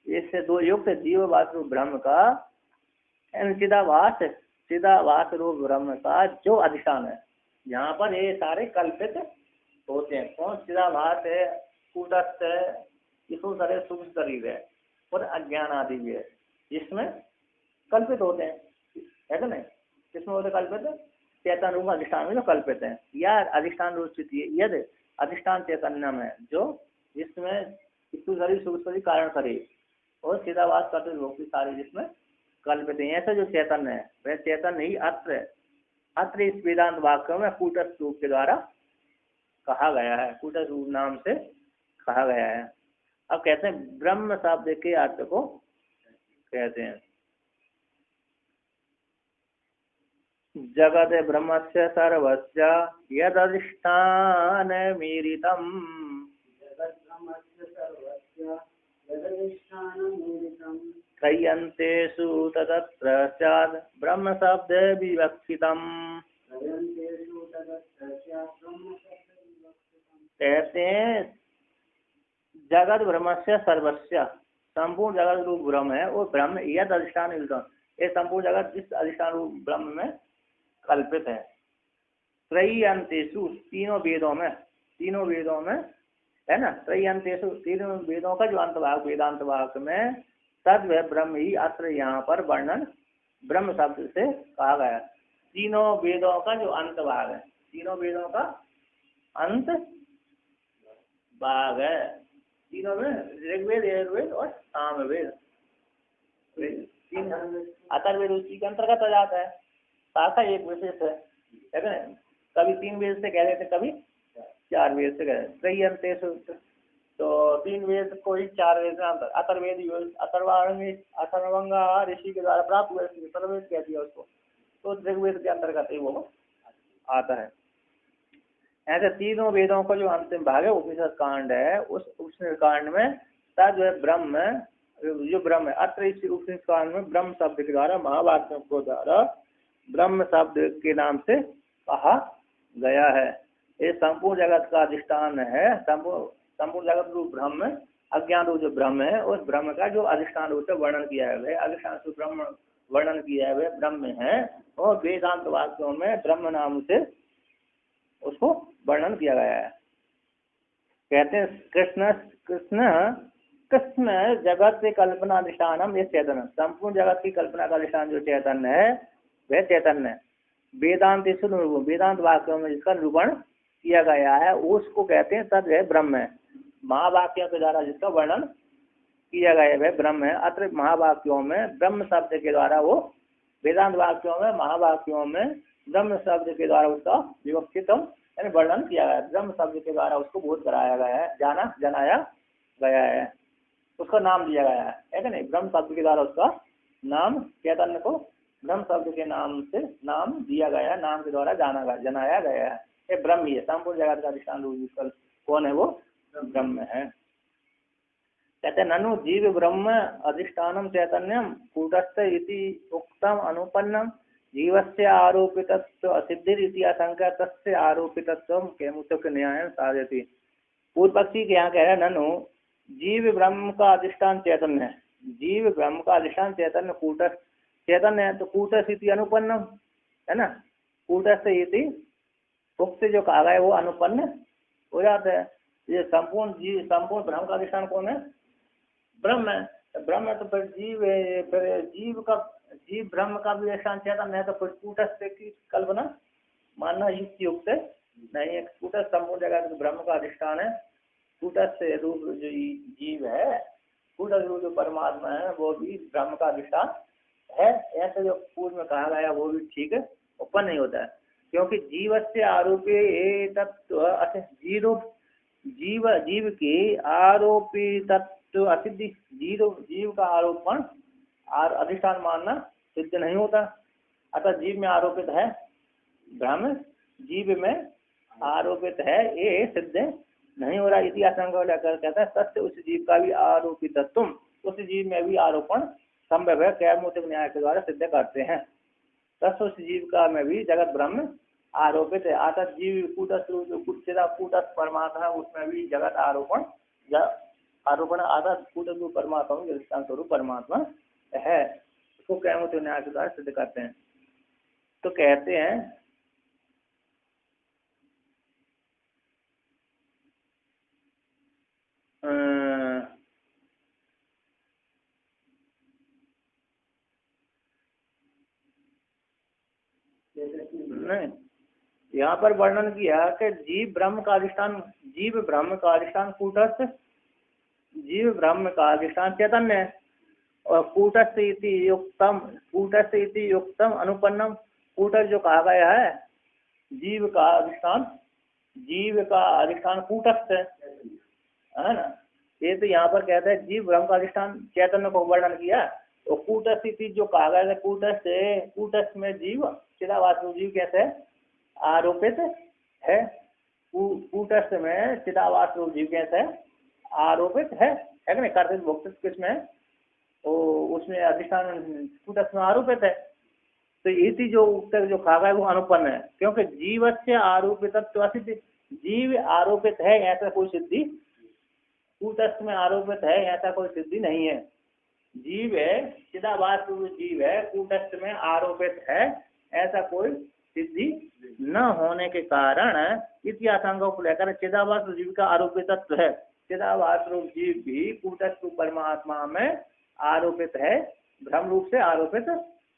इससे दो युक्त जीववास रूप ब्रह्म का चिदाभास रूप ब्रह्म का जो अधिष्ठान है, यहाँ पर ये सारे कल्पित होते हैं। कौन चिदाभास है, कूटस्थ है, स्थूल शरीर सूक्ष्म शरीर है और अज्ञान आदि भी है, जिसमें कल्पित होते हैं, है कि नहीं? किसमें होते कल्पित? चैतन्य रूप अधिष्ठान में जो कल्पित है या अधिष्ठान रूप स्थिति यद अधिष्ठान चैतन्यम है, जो जिसमें स्थूल शरीर सूक्ष्म शरीर कारण शरीर और चिदाभास करते लोग की सारे जिसमें कल्पित है। ऐसा जो चैतन्य है वह चैतन्य ही अत्र इस वेदांत वाक्य में कूटस्थ रूप के द्वारा कहा गया है, कूटस्थ रूप नाम से कहा गया है। अब कहते हैं ब्रह्म शब्द के अर्थ को कहते हैं जगत ब्रह्मस्य सर्वस्य यदधिष्ठान मीरितम् त्रय्यन्तेषु ततत्र स्यात् ब्रह्म शब्द विवक्षितम्। कहते हैं जगत ब्रह्मस्य सर्वस्य, संपूर्ण जगत रूप ब्रह्म है वो ब्रह्म यद अधिष्ठान, ये संपूर्ण जगत जिस अधिष्ठान रूप ब्रह्म में कल्पित है। त्रय्यंतेषु, तीनों वेदों में है ना, त्रय्यंतेषु तीनों वेदों का जो अंतभाग वेदांत भाग में तद वह ब्रह्म ही अत्र यहाँ पर वर्णन ब्रह्म शब्द से कहा गया। तीनों वेदों का जो अंत भाग है, तीनों वेदों का अंत भाग है, तीनों में ऋग्वेद यजुर्वेद और सामवेद, अथर्ववेद उसी के अंतर्गत आ जाता है। शाखा एक विशेष है ना, कभी 3 वेद से कह देते, कभी 4 वेद से कह देते। त्रय्यंतेषु तो 3 वेद को ही 4 वेद में अंतर, अथर्ववेद अथर्वंगा ऋषि के द्वारा प्राप्त हुआ, अथर्ववेद कह दिया उसको, तो ऋग्वेद के अंतर्गत ही वो आता है। ऐसे तीनों वेदों का जो अंतिम भाग है उपनिषद कांड है, उस उपनिषद कांड में तद ब्रह्म जो ब्रह्म है अत्र इस उपनिषद कांड में ब्रह्म शब्द के द्वारा महावाक्यों को द्वारा ब्रह्म शब्द के नाम से कहा गया है। ये संपूर्ण जगत का अधिष्ठान है, संपूर्ण जगत रूप ब्रह्म, अज्ञान रूप जो ब्रह्म है उस ब्रह्म का जो अधिष्ठान रूप से वर्णन किया है वह अधिष्ठान से ब्रह्म वर्णन किया है वह ब्रह्म है और वेदांत वाक्यों में ब्रह्म नाम से उसको वर्णन किया गया है। कहते हैं कृष्ण जगत से कल्पना अधिष्ठानम ये चैतन्य, संपूर्ण जगत की कल्पना का अधिष्ठान जो चैतन्य है वह चैतन्य है। वेदांत वाक्यों में जिसका निरूपण किया गया है उसको कहते हैं तद है ब्रह्म है। महावाक्यों के द्वारा जिसका वर्णन किया गया है वह ब्रह्म है। अत्र महावाक्यों में ब्रह्म शब्द के द्वारा वो वेदांत वाक्यों में महावाक्यों में ब्रह्म शब्द के द्वारा उसका विवक्षित यानी वर्णन किया गया है। ब्रह्म शब्द के द्वारा उसको बोध कराया गया है, जनाया गया है, उसका नाम दिया गया है कि नहीं? ब्रह्म शब्द के द्वारा उसका नाम, चैतन्य को ब्रह्म शब्द के नाम से नाम दिया गया है, नाम के द्वारा जनाया गया है। ये ब्रह्म ही है, संपूर्ण जगत का अधिष्ठान रूप कौन है? वो ब्रह्म है। कहते ननु जीव ब्रह्म अधिष्ठानम चैतन्यम कूटस्थ इति उक्तम अनुपन्नम जीवस्य आरोपितत्व असिद्धिरिति आशंका तस्य आरोपितत्व केमुक्त न्याय साधयति। पूर्व पक्षी के यहाँ कह रहे हैं ननु जीव ब्रह्म का अधिष्ठान चैतन्य है, जीव ब्रह्म का अधिष्ठान चैतन्य कूटस्थ चैतन्य है, तो कूटस्थ इति अनुपन्नम है ना, कूटस्थ इति उक्त जो कहा गया है वो अनुपन्न हो जाता है। ये संपूर्ण ब्रह्म का अधिष्ठान कौन है? ब्रह्म है। ब्रह्म है तो फिर जीव है, फिर जीव ब्रह्म का भी अधिष्ठान चैतन्य है, तो फिर कूटस्थ की कल्पना मानना युक्त नहीं है। कूटस्थ संपूर्ण जगत ब्रह्म का अधिष्ठान है कूटस्थ रूप जो जीव है, कूटस्थ रूप जो परमात्मा है वो भी ब्रह्म का अधिष्ठान है। ऐसे जो पूर्व में कहा गया वो भी ठीक है, उत्पन्न नहीं होता है, क्योंकि जीव से आरोपी तत्व जीव के आरोपी तत्व असिद्धि, जीव का आरोपण अधिष्ठान मानना सिद्ध नहीं होता। अतः जीव में आरोपित है, ब्रह्म जीव में आरोपित है, ये सिद्ध नहीं हो रहा। इतिहास कहता है सत्य उस जीव का भी आरोपित तुम, उस जीव में भी आरोपण संभव है, कैमूतिक न्याय के द्वारा सिद्ध करते हैं। तत्व उस जीव का में भी जगत ब्रह्म आरोपित है। अतः जीव कूटस्थ परमात्मा है, उसमें भी जगत आरोपण आदत कूटस्थ परमात्मा में अधिष्ठान स्वरूप परमात्मा है, उसको कैमूतिक न्याय के द्वारा सिद्ध करते हैं। तो कहते हैं नहीं, यहाँ पर वर्णन किया कि जीव ब्रह्म का अधिष्ठान कूटस्थ, जीव ब्रह्म का अधिष्ठान चैतन्य है, और कूटस्थ इति युक्तम अनुपन्नम, कूटस्थ जो कहा गया है जीव का अधिष्ठान कूटस्थ है ना। ये तो यहाँ पर कहते हैं जीव ब्रह्म का अधिष्ठान चैतन्य को वर्णन किया। तो कूटस्थ इति जो कहा गया है, कूटस्थ में जीव चिदाभास जीव कैसे आरोपित है, कूटस्थ में चिदाभास जीव कैसे आरोपित है कि नहीं, कर्तव्य भोक्तृ किसमें, उसमें अधिष्ठान कूटस्थ में आरोपित है। तो इति जो उत्तर जो कहा गया वो अनुपन्न है, क्योंकि जीव से आरोपित असिद्धि, जीव आरोपित है ऐसा कोई सिद्धि, कूटस्थ में आरोपित है ऐसा कोई सिद्धि नहीं है। जीव है, चिदाभास जीव है, कूटस्थ में आरोपित है ऐसा कोई सिद्धि न होने के कारण इतिहासांगों को लेकर चिदाभास जीव का आरोपित तत्व है। चिदाभास रूप जीव भी कूटस्थ परमात्मा में आरोपित है, भ्रम रूप से आरोपित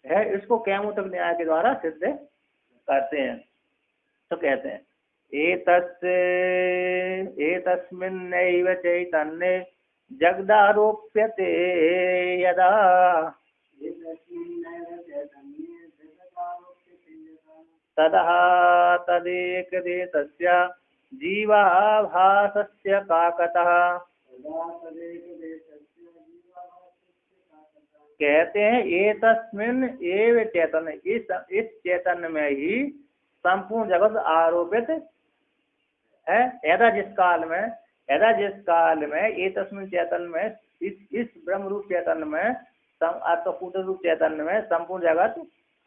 है। इसको कैमूतिक न्याय के द्वारा सिद्ध करते हैं। तो कहते हैं एतस्मिन्नैव चैतन्ये जगदारोप्यते यदा, तदा तदेकदेशस्य जीवाभासस्य काकतः। कहते हैं एतस्मिन् एव चैतन्य, इस चैतन्य में ही संपूर्ण जगत आरोपित है। यदा जिस काल में एतस्मिन् चैतन्य में, इस ब्रह्म रूप चैतन्य में, आत्मकूट रूप चैतन्य में संपूर्ण जगत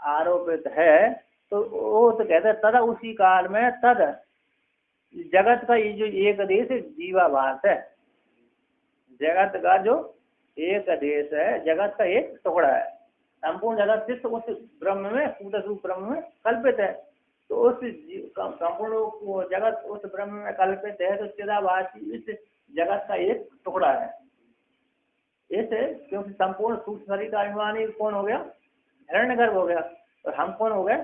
आरोपित है। तो वो तो कहते हैं तदा उसी काल में तद जगत का ये जो एक देश जीवाभास है, जगत का जो एक देश है, जगत का एक टुकड़ा है, संपूर्ण जगत सिर्फ उस ब्रह्म में, कूटस्थ रूप ब्रह्म में कल्पित है। तो उस संपूर्ण जगत उस ब्रह्म में कल्पित है, तो चिदाभास इस जगत का एक टुकड़ा है। ऐसे क्योंकि संपूर्ण सूक्ष्म शरीर का अभिमानी कौन हो गया, हिरण्यगर्भ हो गया, और हम कौन हो गए,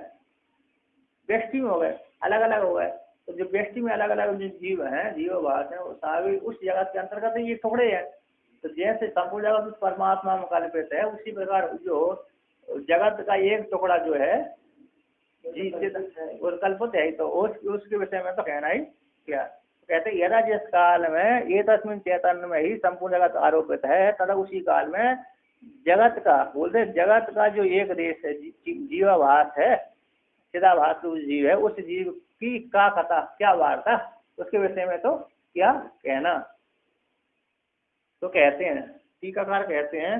व्यष्टि में हो गए, अलग अलग हो गए। तो जो व्यष्टि में अलग अलग जो जीव हैं, जीवभास है, वो सारे उस जगत के अंतर्गत ये टुकड़े हैं। तो जैसे संपूर्ण जगत उस परमात्मा में कल्पित है, उसी प्रकार जो जगत का एक टुकड़ा जो है और कल्पित है, तो उसके विषय में तो कहना ही क्या। कहते हैं यदा जिस काल में ये तस्मिन चैतन्य में ही संपूर्ण जगत आरोपित है, तथा उसी काल में जगत का, बोलते जगत का जो एक देश है, जीवाभास है, चिदाभास जीव है, उस जीव की का कथा क्या वार्ता, उसके विषय में तो क्या कहना। तो कहते हैं टीकाकार कहते हैं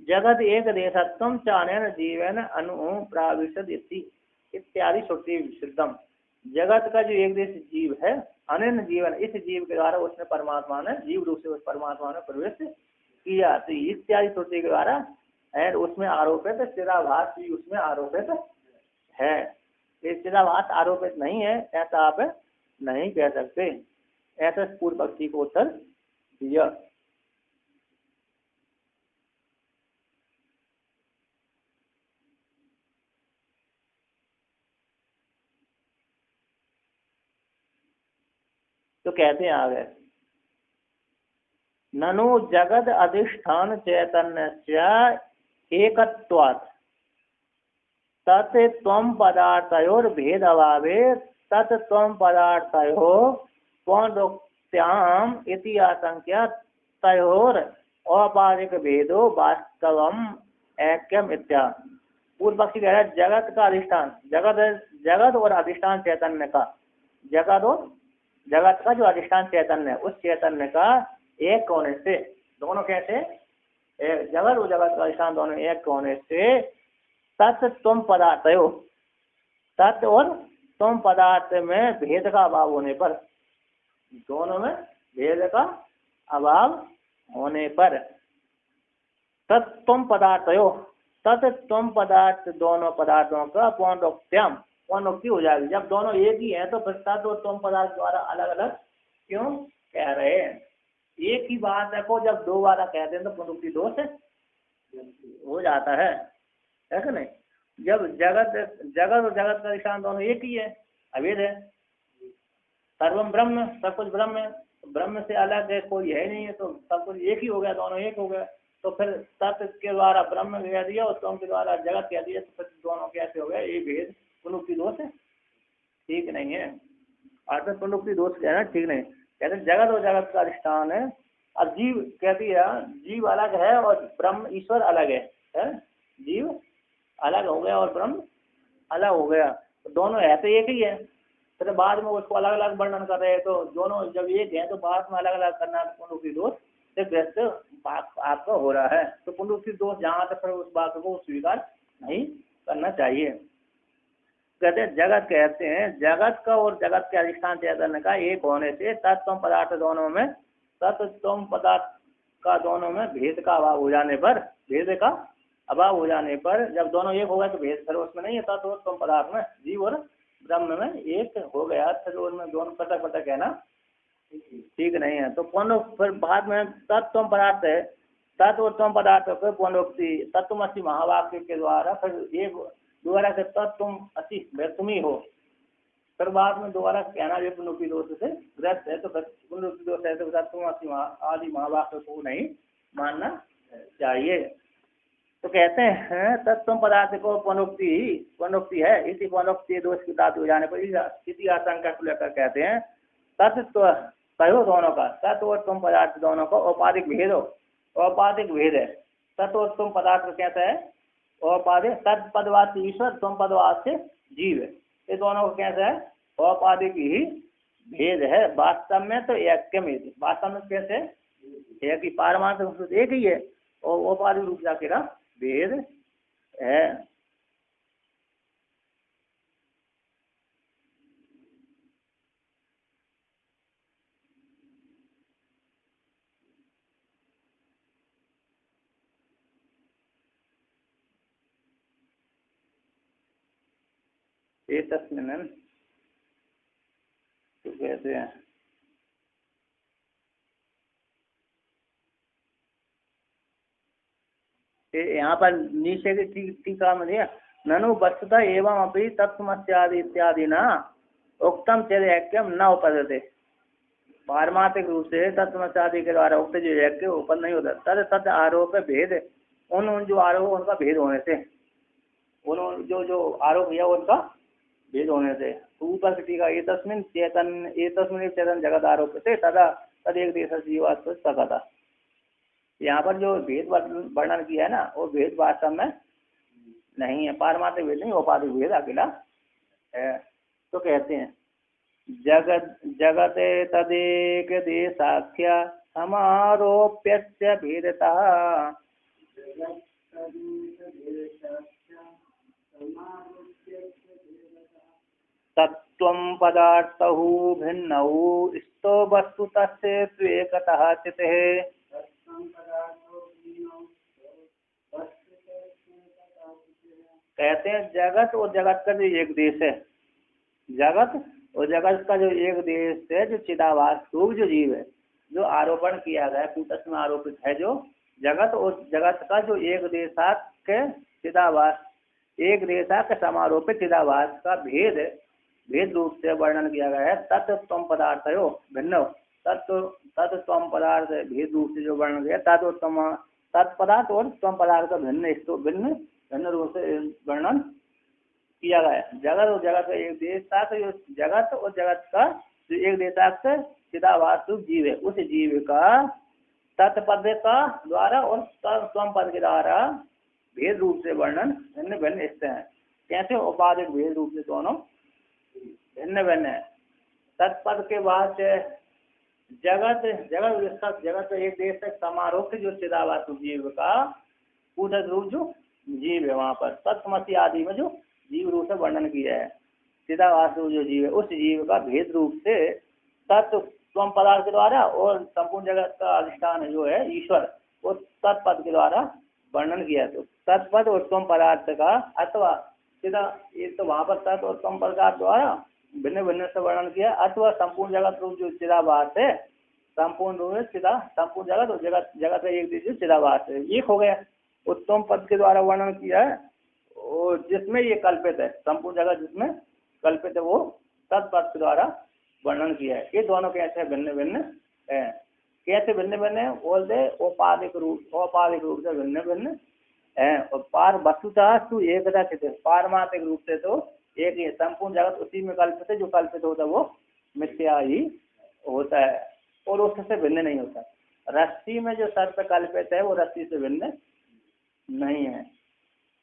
जगत एक देशत्वम चानेन जीवन अनुप्राविशद इत्यादि श्रुति सिद्धम। जगत का जो एक देश जीव है, अनन्य जीवन, इस जीव के द्वारा उसने परमात्मा ने, जीव रूप से उस परमात्मा ने प्रवेश किया। तो इत्यादि श्रुति के द्वारा है, उसमें आरोपित चिदाभास भी उसमें आरोपित है। ये चिदाभास आरोपित नहीं है ऐसा आप नहीं कह सकते, ऐसा पूर्व पक्षी को उत्तर दिया। तो कहते हैं आगे ननु जगद अधिष्ठान चैतन्यस्य एकत्वात् तत् त्वं पदार्थयोर्भेद अभावे तत् त्वं पदार्थयोः पौनरुक्त्याम् इति आशंक्य तयोर औपाधिक भेदो वास्तवम ऐक्यम इत्या। पूर्व पक्षी कह रहा है जगत का अधिष्ठान, जगत और अधिष्ठान चैतन्य का, जगत का जो अधिष्ठान चैतन्य है उस चैतन्य का एक होने से, दोनों कैसे, जगत और जगत का अधिष्ठान दोनों एक होने से तत् तुम पदार्थ हो, तत् और तुम पदार्थ में भेद का अभाव होने पर, दोनों में भेद का अभाव होने पर तत् तुम पदार्थ हो, तत् तुम पदार्थ दोनों पदार्थों का पौनरुक्त्यम, पौनरुक्ति हो जाएगी। जब दोनों एक ही है तो फिर तत् और तुम पदार्थ द्वारा अलग अलग क्यों कह रहे हैं। एक ही बात है को जब दो बार कहते हैं तो पौनरुक्ति दोष हो जाता है कि नहीं। जब जगत और जगत का अधिष्ठान दोनों एक ही है, अभेद है, सर्वम ब्रह्म, सब कुछ ब्रह्म है, ब्रह्म से अलग है कोई है नहीं है, तो सब कुछ एक ही हो गया, दोनों एक हो गए। तो फिर तत्व के द्वारा ब्रह्म कह दिया और तुम के द्वारा जगत कह दिया, तो फिर दोनों कैसे हो गए, ये भेद पुनरुक्ति दोष है, ठीक नहीं है। अर्थात पुनरुक्ति दोष कहना ठीक नहीं। कहते जगत और जगत का अधिष्ठान है। अब जीव कहती है जीव अलग है और ब्रह्म ईश्वर अलग है? जीव अलग हो गया और ब्रह्म अलग हो गया, तो दोनों है तो एक ही है, फिर बाद में उसको अलग अलग वर्णन कर रहे हैं। तो दोनों जब एक है तो बाद में अलग अलग करना पुनरुक्ति दोष से ग्रस्त आपका हो रहा है। तो पुनरुक्ति दोष जहाँ तक फिर उस बात को स्वीकार नहीं करना चाहिए। कहते हैं जगत कहते हैं जगत का और जगत के अधिष्ठान चैतन्य का एक होने से तत्व पदार्थ दोनों में, तत्व पदार्थ का दोनों में भेद का अभाव हो जाने पर, भेद का अभाव हो जाने पर जब दोनों एक हो गए तो भेद फिर उसमें नहीं है। तत्व पदार्थ में जीव और ब्रह्म में एक हो गया, फिर उनमें दोनों पटक पटक कहना ठीक नहीं है। तो फिर बाद में तत्व पदार्थ है, तत्व पदार्थ को पुनरुक्ति तत्वमसि महावाक्य के द्वारा फिर एक दोबारा से तत्व अति तुम ही हो, फिर बाद में दोबारा कहना भी पुनरुक्ति दोष से ग्रस्त है। तो पुनरुक्ति दोष है तो तत्वमसि आदि महावाक्य को नहीं मानना चाहिए। तो कहते हैं तत्व पदार्थ को पुनरुक्ति है, इसी पुनरुक्ति दोष की प्राप्ति हो जाने पर इसी आशंका को लेकर कहते हैं तत्व तयो दोनों का, तत्व और तुम पदार्थ दोनों को औपाधिक भेद हो, औपाधिक भेद है। तत्व और तुम पदार्थ कहता है औपाधिक, तत्पदवाद से ईश्वर, तुम पदवाद से जीव है, ये दोनों को कैसा है औपाधिक ही भेद है। वास्तव में तो ऐक्य में, वास्तव में कैसे एक ही पारमार्थिक एक ही है और औपाधिक रूप से अकेला भेद है। तस्मिन् तो कहते हैं यहाँ पर नीचे की टीका में दिया ननु वस्तुतः एवं अपि तत्वमस्यादि इत्यादि न उक्तम चेद ऐक्यम न उपद्यते। पारमार्थिक रूप से तत्वमस्यादि के द्वारा उक्त जो ऐक्य उपद नहीं होता, तद तद आरोप भेद, उन जो आरोप उनका भेद होने से, उन जो आरोप है उनका भेद होने से। ऊपर की टीका ये तस्मिन चेतन जगत आरोप से तदा तद एक देश जीवात्म सकता। यहाँ पर जो भेद वर्णन किया है ना वो भेद वास्तव में नहीं है, पारमार्थिक भेद नहीं, औपाधिक भेद अकेला है। तो कहते हैं जगते तदेक देशाख्या समारोप्यस्य भेदता तत्त्वं पदार्थौ भिन्नौ स्तो वस्तुतस्य त्वेकतः चितिः। कहते हैं जगत और जगत का जो एक देश है, जगत और जगत का जो एक देश है, जो चिदाभास रूप जो जीव है, जो आरोपण किया गया कूटस्थ में आरोपित है, जो जगत और जगत का जो एक देशात के चिदाभास, एक देशा के समारोपित चिदाभास का भेद रूप से वर्णन किया गया है। तत्व पदार्थ हो भिन्न, तत्व तत्व त्वम पदार्थ भेद रूप से जो वर्णन किया, तत्व तत्पदार्थ और त्वम पदार्थ का भिन्न भिन्न भिन्न रूप से वर्णन किया गया है। जगत और जगत का एक देशता का जो जगत और जगत का जो एक देशता से चिदाभास जीव है, उस जीव का तत्पद का द्वारा और त्वम पद के द्वारा भेद रूप से वर्णन भिन्न भिन्न स्थित है। कैसे? उपाधिक भेद रूप से दोनों भिन्न भिन्न है। तत्पद के बाद से जगत जगत जगत का एक देश तक समारोह के जो चिदाभास जीव का पूर्णत रूप जो जीव है, वहाँ पर तत्मसी आदि में जो जीव रूप से वर्णन किया है, चिदाभास जो जीव है उस जीव का भेद रूप से तत्व त्वम पदार्थ के द्वारा और संपूर्ण जगत का अधिष्ठान जो है ईश्वर, वो तत्पद के द्वारा वर्णन किया। तो तत्पद और त्वम पदार्थ का अथवा सीधा ये तो वहाँ पर तत्व और त्वम पदार्थ द्वारा भिन्न भिन्न से वर्णन किया, अथवा संपूर्ण जगत रूप जो चिदाभास है, संपूर्ण रूप में संपूर्ण जगत और जगत जगत का एक जो चिदाभास है एक हो गया, उत्तम पद के द्वारा वर्णन किया है और जिसमें ये कल्पित है, संपूर्ण जगत जिसमें कल्पित है वो तत्पद के द्वारा वर्णन किया है। ये दोनों कैसे भिन्न भिन्न है? कैसे भिन्न भिन्न है? बोलते औपाधिक रूप से भिन्न भिन्न है। और पार वस्तुतः तू एकता चित, पारमार्थिक रूप से तो एक ही संपूर्ण जगत उसी में कल्पित है, जो कल्पित होता है वो मिथ्या ही होता है और उससे भिन्न नहीं होता। रस्सी में जो सर्प कल्पित है वो रस्सी से भिन्न नहीं है,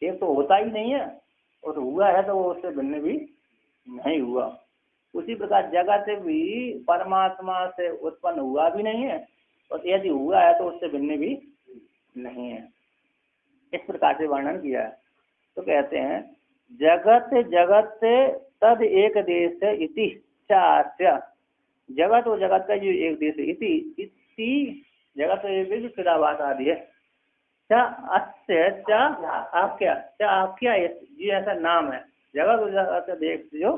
ये तो होता ही नहीं है, और हुआ है तो वो उससे भिन्न भी नहीं हुआ। उसी प्रकार जगत भी परमात्मा से उत्पन्न हुआ भी नहीं है, और यदि हुआ है तो उससे भिन्न भी नहीं है। इस प्रकार से वर्णन किया है। तो कहते हैं जगत जगत तद एक देश इति चास्य, जगत और जगत का जो एक देश इति इति जगत एक देश चिदाभास आदि है। आख्या ये ऐसा नाम है, जगत और जगत का देश जो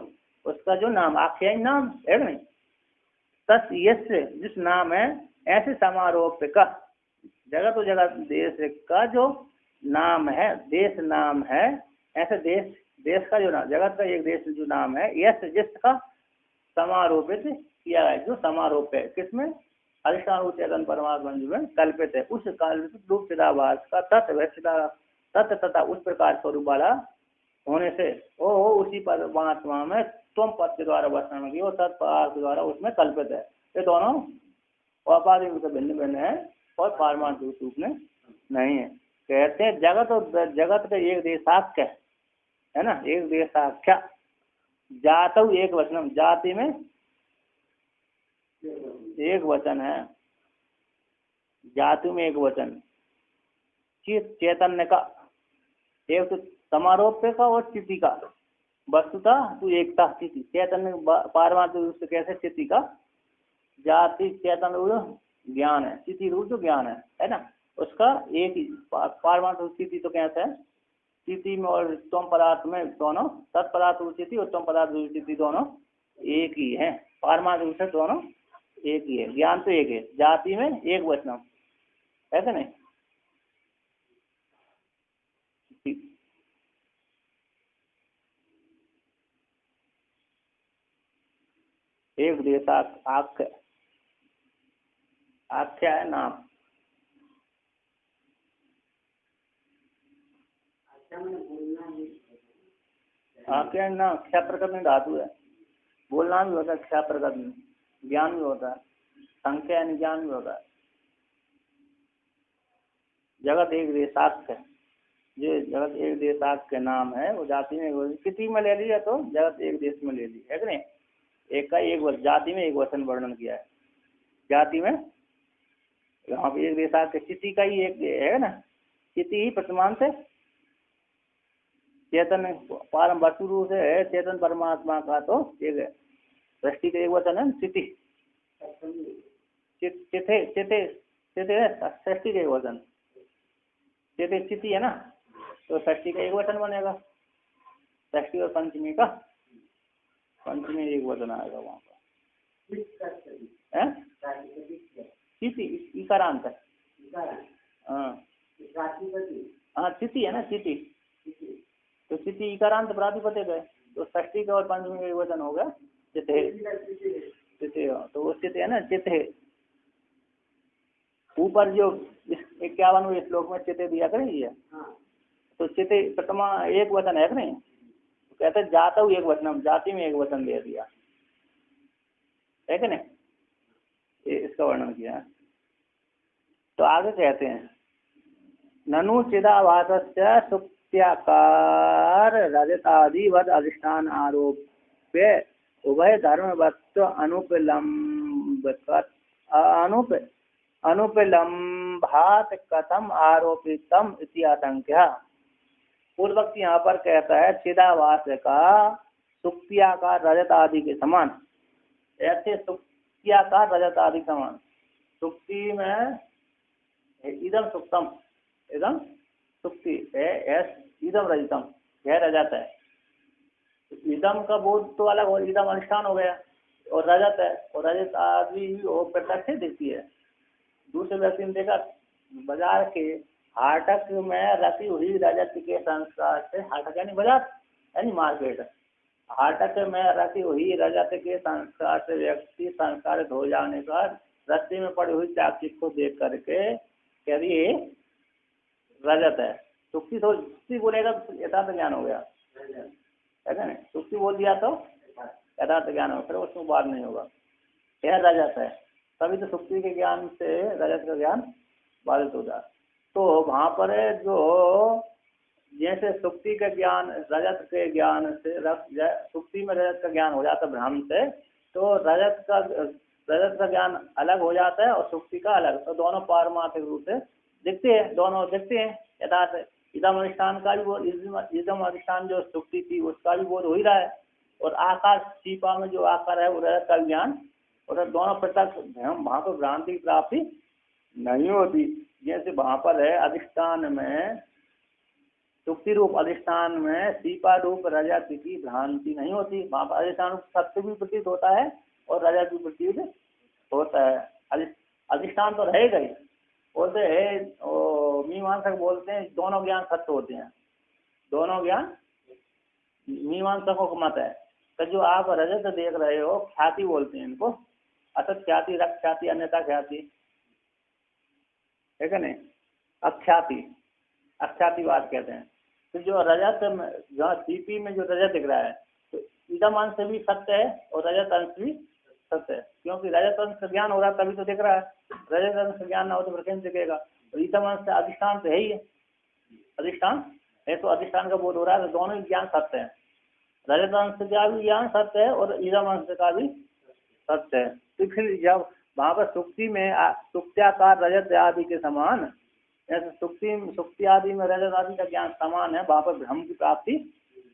उसका जो नाम आख्या नाम है नहीं, तस् यस्य जिस नाम है ऐसे समारोह का जगत और जगत देश का जो नाम है, देश नाम है, ऐसे देश का जो नाम जगत का एक देश जो नाम है, यश जिसका समारोपित किया है, जो समारोप है किसमें? अधिष्ठान चेतन परमात्मा में कल्पित है, उस कल्पित रूप चिदाभास का तत्व तथा उस प्रकार स्वरूप वाला होने से ओ उसी परमात्मा में तुम पद के द्वारा वर्णन की और तत्पदार्थ के द्वारा उसमें कल्पित है। ये दोनों औपाधिक रूप से भिन्न भिन्न है और पारमार्थिक रूप में नहीं है। कहते हैं जगत और जगत का एक देशाख्य है ना, एक देशाख्या जातु एक वचनम, जाति में एक वचन है, जातु में एक वचन, चित चैतन्य का एक तो समारोप्य का और स्थिति का, वस्तुता तो एकता स्थिति चैतन्य पारमार्थिक रूप से कैसे स्थिति का, जाति चैतन्य रूप ज्ञान है, स्थिति रूप जो ज्ञान है ना, उसका एक ही पारमार्थिक स्थिति तो कैसे है, स्थिति में और त्वम पदार्थ में दोनों तत्पदार्थ स्थिति और त्वम पदार्थ स्थिति दोनों एक ही है, पारमार्थिक रूप से दोनों एक ही है, ज्ञान तो एक है, जाति में एक वचन ऐसे नहीं। एक देशाख्य आख्या है नाम, आख्या नाम ख्या प्रकट में धातु है, बोलना भी होता है ख्या प्रकट में, ज्ञान भी होता है, संख्या यानी ज्ञान भी होता है। जगत एक देशाख्य, ये जगत एक देशाख्य नाम है, वो जाति में किसी में ले लिया तो जगत एक देश में ले ली है कि नहीं, एक का एक जाति में एक वचन वर्णन किया है, जाति में यहाँ पे एक देशाख्य चिति का ही एक है ना, चिति ही प्रतिमान से चेतन पारम वस्तु रूप से है, चेतन परमात्मा का तो एक है, दृष्टि का एक वचन है चिति, चिथे चिथे चिथे षष्टि का एक वचन, चिथे चिति है ना, तो षष्टि का एक वचन बनेगा, षष्टि और पंचमी का, पंचमी एक वचन आएगा वहाँ पर, चिति इकारांत है, हाँ चिति है ना, चिति तो चिति इकारांत प्रातिपदिक है, तो षष्ठी का और पंचमी का एक वचन होगा चिते, चिते हो, तो वो चिते है ना, चिते ऊपर जो 51वें श्लोक में चिते दिया करेंगे, तो चिते प्रथमा एक वचन है कि नहीं, तो कहते जाता हूँ एक वचन, जाति में एक वचन दे दिया है कि नहीं, इसका वर्णन किया। तो आगे कहते हैं ननु चिदाभासस्य सुप्त्याकार रजतादिवद अधिष्ठान आरोप्य उभय धर्मवत्व अनुपलम्भात कथम आरोपितम इति आशंका। पूर्वक यहाँ पर कहता है चिदाभास का सुप्त्याकार रजत आदि के समान, ऐसे सुप्त्याकार रजत आदि समान, सुप्ति में इदम सुप्तम, इदम सुप्ति है, इदम रजतम, यह रजत है। इदम का बोध तो अलग हो, इदम अनुष्ठान हो गया और रजत है, और रजत आदि वो प्रत्यक्ष दिखती है। दूसरे व्यक्ति ने देखा बाजार के हाटक में रखी हुई रजत के संस्कार से, हाटक यानी बाजार यानी मार्केट, हाटक में रखी हुई रजत के संस्कार से व्यक्ति संस्कारित हो जाने पर रस्ते में पड़ी हुई चाकची को देख करके कह रही रजत है, सुक्ति तो सुक्ति बोलेगा यथार्थ ज्ञान हो गया है ना, सुक्ति बोल दिया तो यथार्थ ज्ञान हो, फिर उसमें बात नहीं होगा, यह रजत है, तभी तो सुक्ति के ज्ञान से रजत का ज्ञान बाधित होगा। तो वहाँ पर जो जैसे सुक्ति का ज्ञान रजत के ज्ञान से सुक्ति में रजत का ज्ञान हो जाता भ्रम से, तो रजत का ज्ञान अलग हो जाता है और सुक्ति का अलग, तो दोनों पारमार्थिक रूप से दिखते हैं, दोनों दिखते हैं यथार्थ। इदम अधिष्ठान का भी बोध, इदम अधिष्ठान जो सुक्ति थी उसका भी बोध हो ही रहा है, और आकाश सीपा में जो आकार है वो रजत का ज्ञान, और दोनों पृथक वहाँ पर भ्रांति की प्राप्ति नहीं होती। जैसे वहाँ पर है अधिष्ठान में, सुक्ति रूप अधिष्ठान में सीपा रूप रजत की भ्रांति नहीं होती, वहाँ पर अधिष्ठान रूप सत्य भी प्रतीत होता है और रजत भी प्रतीत होता है, अधिष्ठान तो रहेगा ही। बोलते हैं मीमांसक बोलते हैं दोनों ज्ञान सत्य होते हैं, दोनों ज्ञान मीमांसकों का मत है। तो जो आप रजत देख रहे हो ख्याति बोलते हैं इनको, असत ख्याति, रक्त ख्याति, अन्यथा ख्याति है क्या नहीं, अख्याति, अख्यातिवाद कहते हैं। तो जो रजत जहाँ सीपी में जो रजत दिख रहा है, तो इदम अंश भी सत्य है और रजत अंश भी सत्य है, क्योंकि रजत अंश ज्ञान हो रहा है तभी तो दिख रहा है, रजत अंश ज्ञान ना हो तो फिर कैसे दिखेगा। तो इदम अंश अधिष्ठान तो है ही है, अधिष्ठान है तो अधिष्ठान का बोध हो रहा है, तो दोनों ही ज्ञान सत्य है, रजत अंश का भी ज्ञान सत्य है और इदम अंश का भी सत्य है। तो फिर जब वहाँ पर सुक्ति में सुक्त्याकार रजत आदि के समान, जैसे सुक्ति आदि में रजत आदि का ज्ञान समान है, वहाँ पर भ्रम की प्राप्ति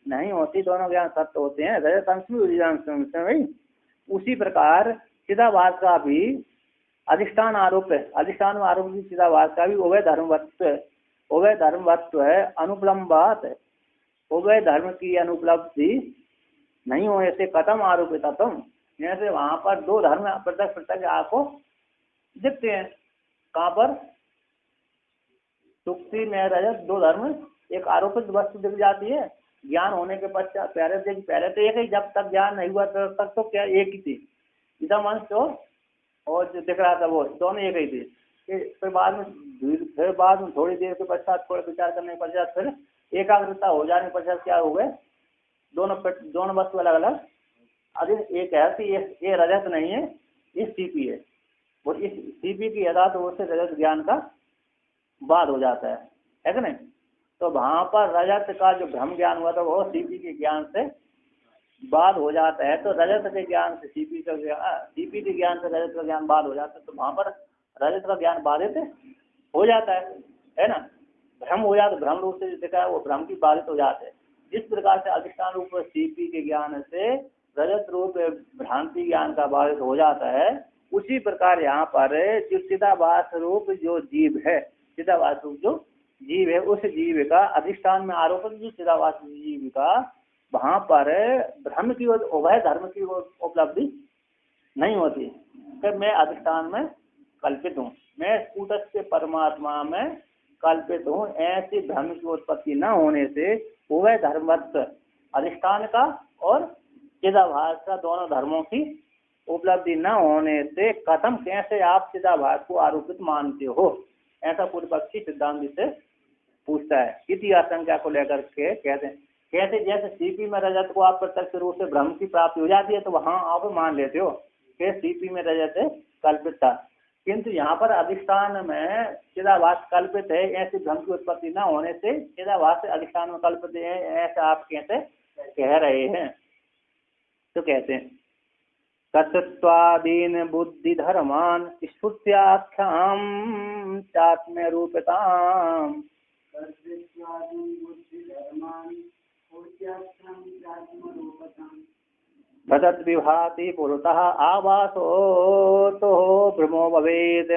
नहीं होती, दोनों ज्ञान सत्य होते हैं, रजत अंश भी उसी प्रकार चिदाभास का भी अधिष्ठान आरोप है, अधिष्ठान में आरोप की चिदाभास का भी उभय धर्मवत्व है, अनुपलम्बात है, उभय धर्म की अनुपलब्धि नहीं होने से कथम आरोपित तुम, जैसे वहाँ पर दो धर्म पृथक पृथक आपको दिखते हैं, कहाँ पर सुक्ति में रजत दो धर्म एक आरोपित वस्तु दिख जाती है, ज्ञान होने के पश्चात पहले तो एक ही, जब तक ज्ञान नहीं हुआ तब तक तो क्या एक ही थी, इदम अंश तो और जो दिख रहा था वो दोनों एक ही थी। फिर बाद में थोड़ी देर के पश्चात, थोड़े विचार करने के पश्चात फिर एकाग्रता हो जाने के पश्चात क्या हो गए, दोनों वस्तु अलग अलग, अरे एक है कि ये रजत नहीं है, ये सीपी है, और इस सीपी की यदा तो उससे रजत ज्ञान का बाद हो जाता है कि नहीं। तो वहाँ पर रजत का जो भ्रम ज्ञान हुआ था वो सीपी के ज्ञान से बाद हो जाता है, तो रजत के ज्ञान से सीपी के ज्ञान से रजत का ज्ञान बाद हो जाता है, तो वहाँ पर रजत का ज्ञान बाधित हो जाता है ना, भ्रम हो जाता है, भ्रम रूप से दिखा है वो भ्रम की बाधित हो जाते हैं। जिस प्रकार से अधिष्ठान रूप सीपी के ज्ञान से रजत रूप भ्रांति ज्ञान का बाधित हो जाता है, उसी प्रकार यहाँ पर जो चिदाभास रूप जो जीव है, चिदाभास रूप जो जीव है, उस जीव का अधिष्ठान में आरोपित जो चिदाभास जीव का, वहाँ पर भ्रम की और उभय धर्म की उपलब्धि नहीं होती। फिर मैं अधिष्ठान में कल्पित हूँ, मैं कूटस्थ परमात्मा में कल्पित हूँ, ऐसी भ्रम की उत्पत्ति न होने से उभय धर्मवत्व अधिष्ठान का और चिदाभास का दोनों धर्मों की उपलब्धि न होने से कथम कैसे आप चिदाभास को आरोपित मानते हो, ऐसा पूर्व पक्षी सिद्धांत से पूछता है। इसी आशंका को लेकर के कहते हैं कैसे जैसे सीपी में रजत को आप प्रत्यक्ष रूप से भ्रम की प्राप्ति हो जाती है तो वहां आप मान लेते हो कि सीपी में रजत कल्पित था, किंतु यहाँ पर अधिष्ठान में चिदाभास कल्पित है, ऐसी भ्रम की उत्पत्ति न होने से चिदाभास अधिष्ठान में कल्पित है, ऐसा आप कैसे कह रहे हैं। तो कहते हैं कर्तृत्वादीन बुद्धि धर्मान स्फुत्याख्याम चात्म्य रूपताम भदत विभाति पुरतः आवासो तो भ्रमो भवेद।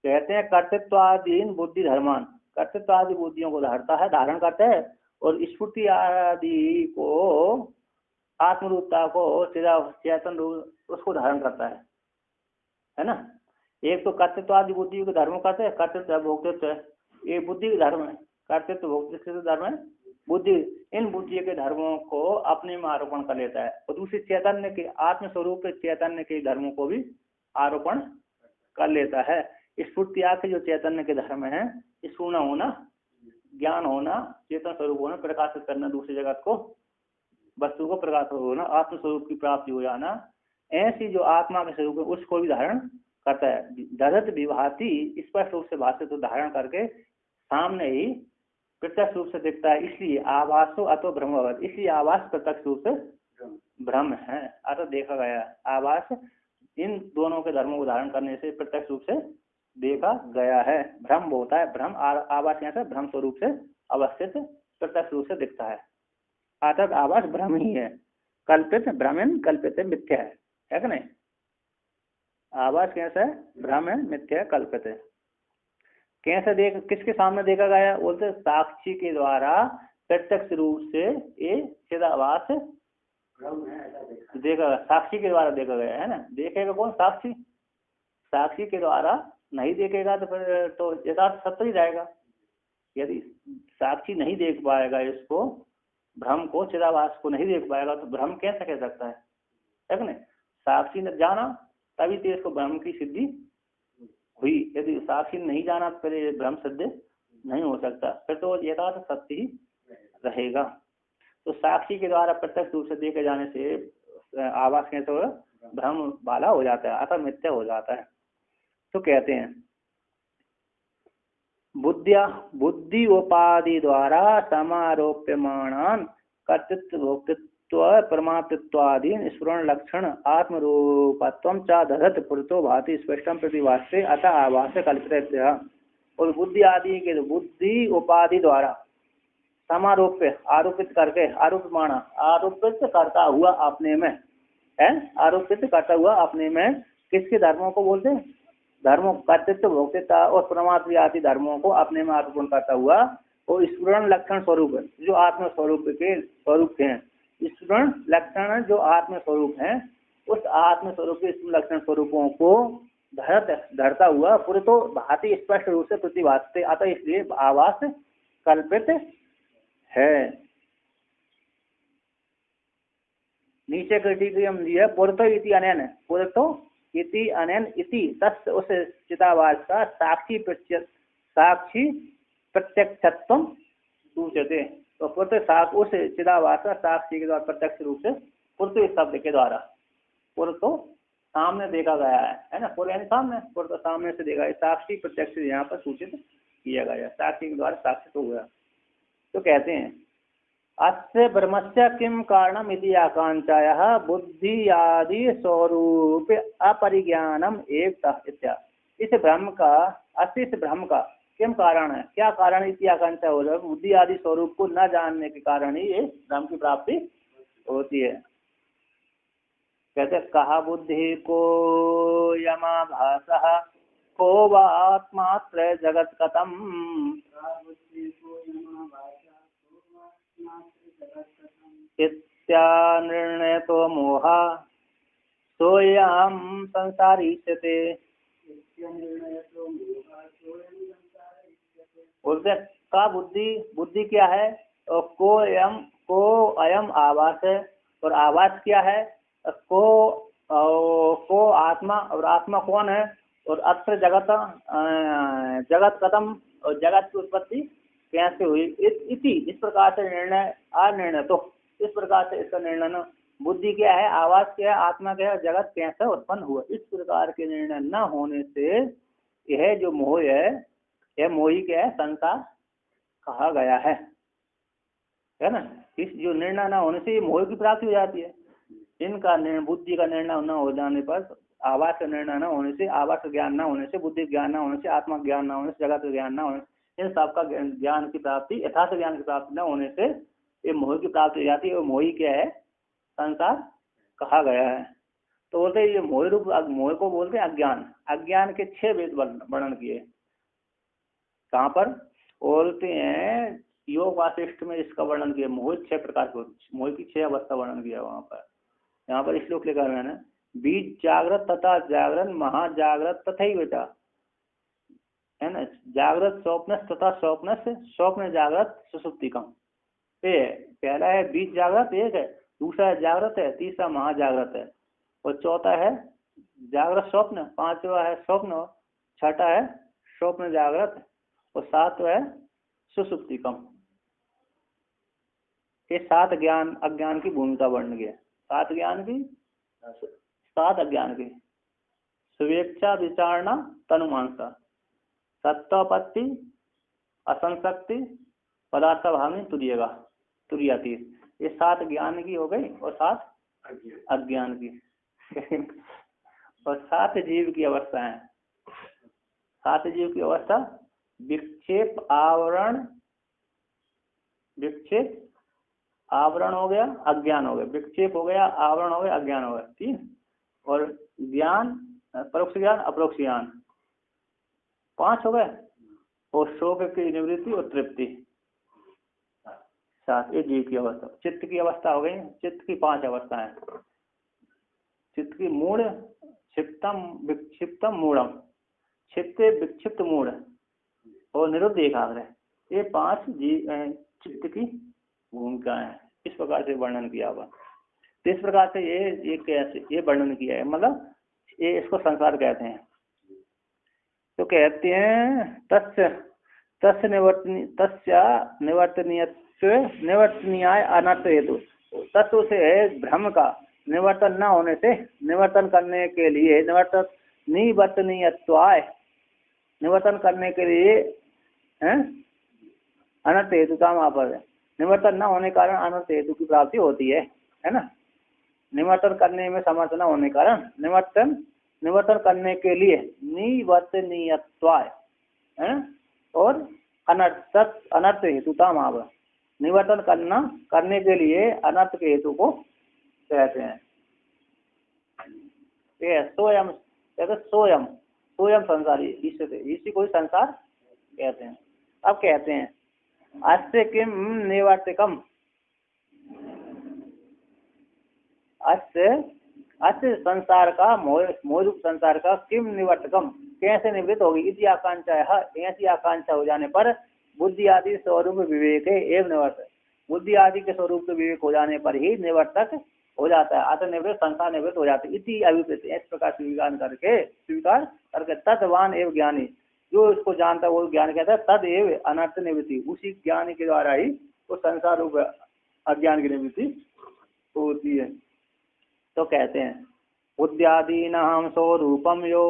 कहते हैं कर्तृत्वादीन बुद्धि धर्मान, कर्तृत्वादि बुद्धियों को धारता है, धारण करता है, और स्फूर्ति आदि को आत्मरूपता को चेतन रूप उसको धारण करता है ना। एक तो कर्तृत्वादि बुद्धि के धर्म करते हैं, कर्तृत्व भोक्तृत्व ये बुद्धि के धर्म है, कर्तृत्व भोक्तृत्व धर्म है बुद्धि। इन बुद्धि के धर्मों को अपने में आरोपण कर लेता है, और दूसरी चैतन्य के आत्मस्वरूप चैतन्य के धर्मों को भी आरोपण कर लेता है। स्फूर्ति के जो चैतन्य के धर्म है, स्फूर्ण होना, ज्ञान होना, चेतन स्वरूप होना, प्रकाशित करना दूसरे जगत को, वस्तु को प्रकाशित होना, आत्मस्वरूप की प्राप्ति हो जाना, ऐसी जो आत्मा के स्वरूप है उसको भी धारण करता है। दधत विभाति स्पष्ट रूप से भाषित तो धारण करके सामने ही प्रत्यक्ष रूप से दिखता है, इसलिए आभासो अतो भ्रमवत, इसलिए आभास प्रत्यक्ष रूप से भ्रम है, अतः देखा गया। आभास इन दोनों के धर्मों को धारण करने से प्रत्यक्ष रूप से देखा गया है। भ्रम होता है, भ्रम आभास यहाँ से भ्रम स्वरूप से अवस्थित प्रत्यक्ष रूप से दिखता है, अतः आभास भ्रम ही है। कल्पित भ्रमन कल्पित मिथ्या है कि नहीं। आभास कैसा है, भ्रम है, मिथ्या है, कल्पित है। कैसे देख, किसके सामने देखा गया, बोलते साक्षी के द्वारा प्रत्यक्ष रूप से ये चिदाभास देखा, साक्षी के द्वारा देखा गया है ना। देखेगा कौन, साक्षी। साक्षी के द्वारा नहीं देखेगा तो फिर तो यथार्थ सत्य ही रहेगा। यदि साक्षी नहीं देख पाएगा इसको, भ्रम को, चिदाभास को नहीं देख पाएगा तो भ्रम कैसे कह सकता है कि नहीं। साक्षी ने जाना तभी तो इसको भ्रम की सिद्धि हुई, यदि साक्षी नहीं जाना तो फिर भ्रम सिद्ध नहीं हो सकता, फिर तो यथार्थ सत्य ही रहेगा। तो साक्षी के द्वारा प्रत्यक्ष रूप से देखे जाने से आभास कैसे होगा, भ्रम वाला हो जाता है, अतः मिथ्या हो जाता है। तो कहते हैं बुद्धि उपाधि द्वारा समारोप्यमाणान कर्तृत्व भोक्तृत्व परमात्मत्वादीन स्फुरण लक्षण आत्मरूपत्वं च दधत पुरतो भाति स्पष्टम प्रतिभासे अतः आभास कल्पित। और बुद्धि आदि के बुद्धि उपाधि द्वारा समारोप्य आरोपित करके, आरोपमाणा आरोपित करता हुआ अपने में है, आरोपित करता हुआ अपने में किसके धर्मों को बोलते हैं, धर्मों कर्तृत्व भोक्तृत्व और परमात्मा आदि धर्मों को अपने में आरोपण करता हुआ, और स्फुरण लक्षण स्वरूप जो आत्म स्वरूप के स्वरूप हैं, स्फुरण लक्षण जो आत्म स्वरूप हैं, उस आत्म स्वरूप के लक्षण स्वरूपों को धरता हुआ पूरे तो भांति स्पष्ट रूप से प्रतिभासते, अतः इसलिए आभास कल्पित है। नीचे क्रिटिकम दिया पुरतो इति अनैन, पुरतो इति अनैन इति तस् उस चिदाभास का साक्षी प्रत्यक्षत्वम सूचते। तो पुरतो उस चिदाभास का साक्षी के द्वारा प्रत्यक्ष रूप से पुरतो शब्द के द्वारा, पुरतो सामने देखा गया है ना, पुर यानी सामने, पुरतो सामने से देखा है, साक्षी प्रत्यक्ष यहाँ पर सूचित किया गया, साक्षी के द्वारा साक्षित हो गया। तो कहते हैं अस्य ब्रह्मस्य किम कारणम इति आकांक्षायाः बुद्धि आदि स्वरूप अपरिज्ञानम एकतः इत्यादि। इस भ्रम का, अस्तित्व भ्रम का किम कारण है, क्या कारण इति आकांक्षा हो रहा है, बुद्धि आदि स्वरूप को न जानने के कारण ही ये भ्रम की प्राप्ति होती है। कहते कहा बुद्धि को यमाभासः को वा आत्मात्र जगत कथम, निर्णय तो मोहा सोयम संसारीष्यते। बोलते का बुद्धि, बुद्धि क्या है, और को यम को अयम आवास है, और आवास क्या है, को आत्मा, और आत्मा कौन है, और अत्र जगत जगत कथम, और जगत की उत्पत्ति कैसे हुई, इस प्रकार से निर्णय निर्णय, तो इस प्रकार से इसका निर्णय न, बुद्धि क्या है, आवास क्या है, आत्मा क्या है, जगत कैसे उत्पन्न हुआ, इस प्रकार के निर्णय न होने से यह जो मोह है, यह मोही क्या है, संसार कहा गया है ना। इस जो निर्णय न होने से मोह की प्राप्ति हो जाती है। इनका बुद्धि का निर्णय न हो जाने पर, आवास का निर्णय न होने से, आवास का ज्ञान न होने से, बुद्धि ज्ञान न होने से, आत्मा ज्ञान न होने से, जगत का ज्ञान न होने से, इन सबका ज्ञान की प्राप्ति, यथार्थ ज्ञान की प्राप्ति न होने से ये मोह की प्राप्ति हो जाती है। और मोही क्या है, संसार कहा गया है। तो बोलते हैं ये मोह रूप, मोह को बोलते हैं अज्ञान। अज्ञान के 6 वेद वर्णन किए। कहाँ पर बोलते हैं, योग वासिष्ठ में इसका वर्णन किया, मोह 6 प्रकार के, मोह की 6 अवस्था वर्णन किया वहां पर। यहाँ पर श्लोक लिखा है ना, बीज जागृत तथा जागरण, महाजागृत तथा बेटा, है ना, जागृत स्वप्न तथा स्वप्न से, स्वप्न जागृत सुसुप्तिकम। पहला है बीज जागृत, एक है, दूसरा है जागृत है, तीसरा महाजागृत है, और चौथा है जागृत स्वप्न, पांचवा है स्वप्न, छठा है स्वप्न जागृत, और सातवा है सुसुप्तिकम। ये 7 ज्ञान अज्ञान की भूमिका वर्णन किया। 7 ज्ञान की, 7 अज्ञान की, स्वेच्छा विचारणा तनुमांसा, सत्तापत्ति, असंशक्ति, पदार्थ भावनी, तुरीयातीत। ये 7 ज्ञान की हो गई, और 7 अज्ञान की और 7 जीव की अवस्था है। 7 जीव की अवस्था, विक्षेप आवरण, विक्षेप आवरण हो गया, अज्ञान हो गया, विक्षेप हो गया, आवरण हो गया, अज्ञान हो गया, 3। और ज्ञान, परोक्ष ज्ञान, अपरोक्ष ज्ञान, 5 हो गए। और शोक की निवृत्ति और तृप्ति, 7। ये जीव की अवस्था। चित्त की अवस्था हो गई, चित्त की 5 अवस्थाएं। चित्त की मूढ़, क्षिप्तम, विक्षिप्तम, मूढ़म, क्षिप्त, विक्षिप्त, मूढ़ और निरुद्ध एकाग्र। ये 5 चित्त की भूमिका है। इस प्रकार से वर्णन किया हुआ। तो इस प्रकार से ये कैसे ये वर्णन किया है, मतलब ये इसको संसार कहते हैं। तो कहते हैं तस्य निवर्तनीयाय अनर्थ हेतु, तत्व से भ्रम का निवर्तन न होने से, निवर्तन करने के लिए, निवर्तनीयत्वाय, निवर्तन करने के लिए अनर्थ हेतु का वहां पर निवर्तन न होने कारण अनर्थ हेतु की प्राप्ति होती है ना। निवर्तन करने में समर्थ न होने कारण, निवर्तन करने के लिए निवर्तनीयत्वाय और अनर्थ हेतुता वहां, निवर्तन करने के लिए अनर्थ के हेतु को कहते हैं। सोयम संसारी, इसी को संसार कहते हैं। अब कहते हैं अस्य किम निवर्तिकम, अस्य संसार का, मोह रूप संसार का, किम निवर्तकम, कैसे निवृत्त होगी, इसी आकांक्षा है, ऐसी आकांक्षा हो जाने पर, बुद्धि आदि स्वरूप विवेक है एवं निवर्तक, बुद्धि आदि के स्वरूप विवेक हो जाने पर ही निवर्तक हो जाता है, अतः निवृत्त, संसार निवृत्त हो जाते, इसी अभिप्रेत, इस प्रकार स्वीकार करके तद्वान एवं ज्ञानी, जो इसको जानता है वो ज्ञान कहता है, तद एव अनर्थ निवृत्ति, उसी ज्ञान के द्वारा ही वो संसार रूप अज्ञान की निवृत्ति होती है। तो कहते हैं बुद्ध्यादि नाम स्वरूपम यो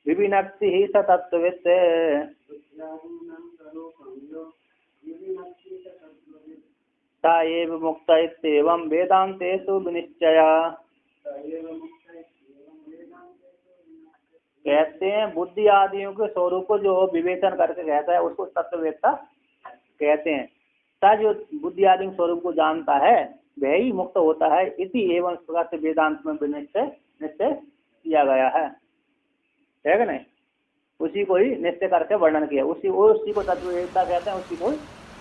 विभिन्नति ही सतत्ववित्, सा एव मुक्त इत्येवं वेदांतेषु विनिश्चया। कहते हैं बुद्धि आदियों के स्वरूप को जो विवेचन करके कहता है उसको तत्ववेत्ता कहते हैं। सा जो बुद्धि आदि के स्वरूप को जानता है वह ही मुक्त होता है, इसी एवं प्रकार से वेदांत में निश्चय किया गया है कि नहीं, उसी को ही निश्चय करके वर्णन किया, उसी को तत्ववेत्ता कहते हैं, उसी को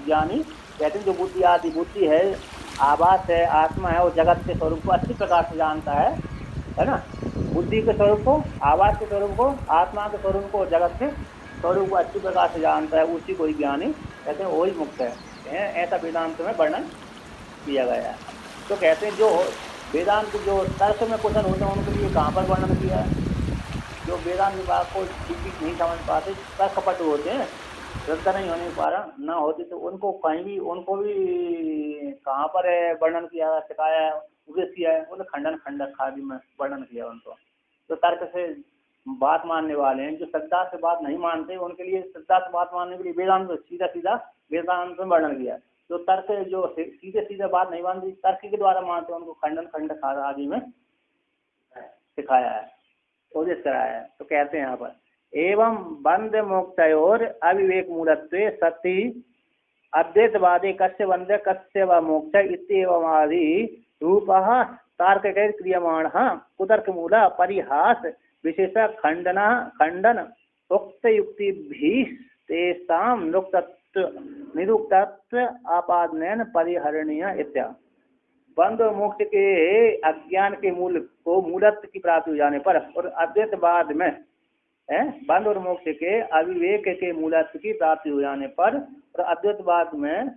ज्ञानी कहते हैं। जो बुद्धि आदि, बुद्धि है, आभास है, आत्मा है, और जगत के स्वरूप को अच्छी प्रकार से जानता है ना। बुद्धि के स्वरूप को, आवास के स्वरूप को, आत्मा के स्वरूप को, जगत के स्वरूप को अच्छी प्रकार से जानता है, उसी को ही ज्ञानी कहते हैं, वही मुक्त है। ऐसा वेदांत में वर्णन किया गया है। तो कहते हैं जो वेदांत जो तर्क में कुशल होते हैं उनके लिए कहाँ पर वर्णन किया है। जो वेदांत विभाग को ठीक ठीक नहीं समझ पाते, तर्कपटु होते हैं, श्रद्धा नहीं होने के कारण ना होती, तो उनको कहीं भी उनको भी कहाँ पर है वर्णन किया है, सिखाया है, उपदेश किया है, उन्हें खंडन खंडक खादी में वर्णन किया उनको। तो तर्क से बात मानने वाले हैं, जो श्रद्धा से बात नहीं मानते उनके लिए श्रद्धा से बात मानने के लिए वेदांत सीधा सीधा वेदांत में वर्णन किया। जो तर्क जो सीधे सीधे बात नहीं मानते, तर्क के द्वारा मानते हैं, उनको खंडन खंडक आदि में सिखाया है, उपदेश कराया है। तो कहते हैं यहाँ पर एवं बंध मोक्षयोर अविवेक मूलत्व सति अद्वैतवादे कस्य बंध कस्य व मोक्ष इत्येवं आदि रूपः तार्क क्रियमाण कुतर्क मूल परिहास विशेष खंडन खंडन उक्त युक्ति तेषां निरुक्तत्व आपादन परिहरणीय इत्यादि। बंध और मोक्ष के अज्ञान के मूल को मूलत्व की प्राप्ति हो जाने पर और अद्वैतवाद में बंध और मोक्ष के अविवेक के मूलत्व की प्राप्ति हो जाने पर और अद्वैतवाद में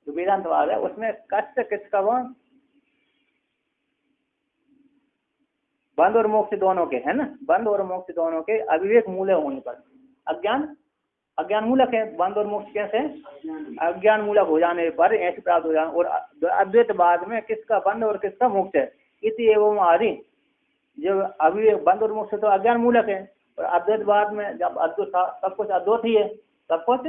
जो वेदांतवाद है उसमें कष्ट किसका वह बंध और मोक्ष दोनों के है ना, बंध और मोक्ष दोनों के अविवेक मूल होने पर अज्ञान मूलक है। बंध और मोक्ष कैसे अज्ञान मूलक हो जाने पर ऐसे प्राप्त हो जाने, और अद्वैतवाद में किसका बंध और किसका मोक्ष है। इति एवं आदि जब अविवेक बंध और मोक्ष तो अज्ञान मूलक है, और अद्वैतवाद में जब अद्वैत सब कुछ अद्वैत ही है, सब कुछ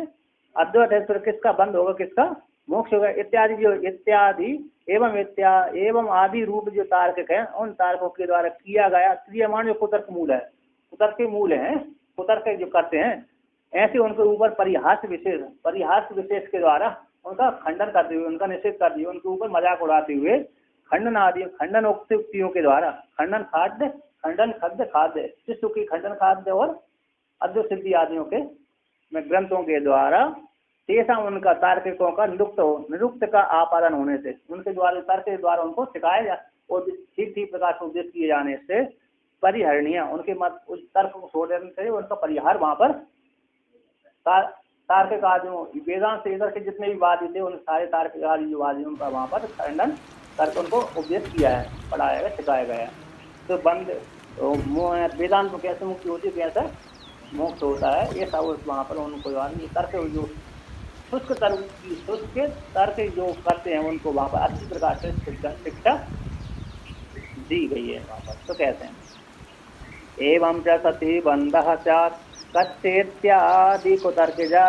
अद्वैत है, तो किसका बंध होगा किसका मोक्ष होगा इत्यादि। जो इत्यादि एवं आदि रूप जो तार्किक है उन तार्कों के द्वारा किया गया क्रियमाण जो कुतर्क मूल है, कुतर्क के मूल है, कुतर्क जो करते हैं ऐसे उनके ऊपर परिहास विशेष के द्वारा उनका खंडन करते हुए, उनका निषेध करते हुए, उनके ऊपर मजाक उड़ाते हुए खंडन उक्तियों के द्वारा खंडन खाद्य शिष्य की खंडन खाद्य और अद्वैत सिद्धि आदियों के ग्रंथों के द्वारा तेसा उनका तार्किकों का निरुक्त का आपादन होने से उनके द्वारा तर्क के द्वारा उनको सिखाया जा और ठीक ठीक प्रकार से उपदेश किए जाने से परिहरणीय उनके मत उस तर्क को छोड़ देने से उनका परिहार वहाँ पर तार्किक आदियों वेदांत से इधर के जितने भी वादी थे उन सारे तार्किक आदि जो वादी उनका वहाँ पर खंडन करके उनको उपदेश किया है, पढ़ाया गया, सिखाया गया। तो बंद वेदांत को कैसे मुक्ति होती है, कैसे मोक्ष होता है, ये सब वहाँ पर उनको ये तर्क जो शुष्क तर्क जो करते हैं उनको वहाँ पर अच्छी प्रकार से शिक्षा दी गई है वहाँ पर। तो कहते हैं एवं च सति बंधः स्यात् कस्येत्यादि कुतर्कजा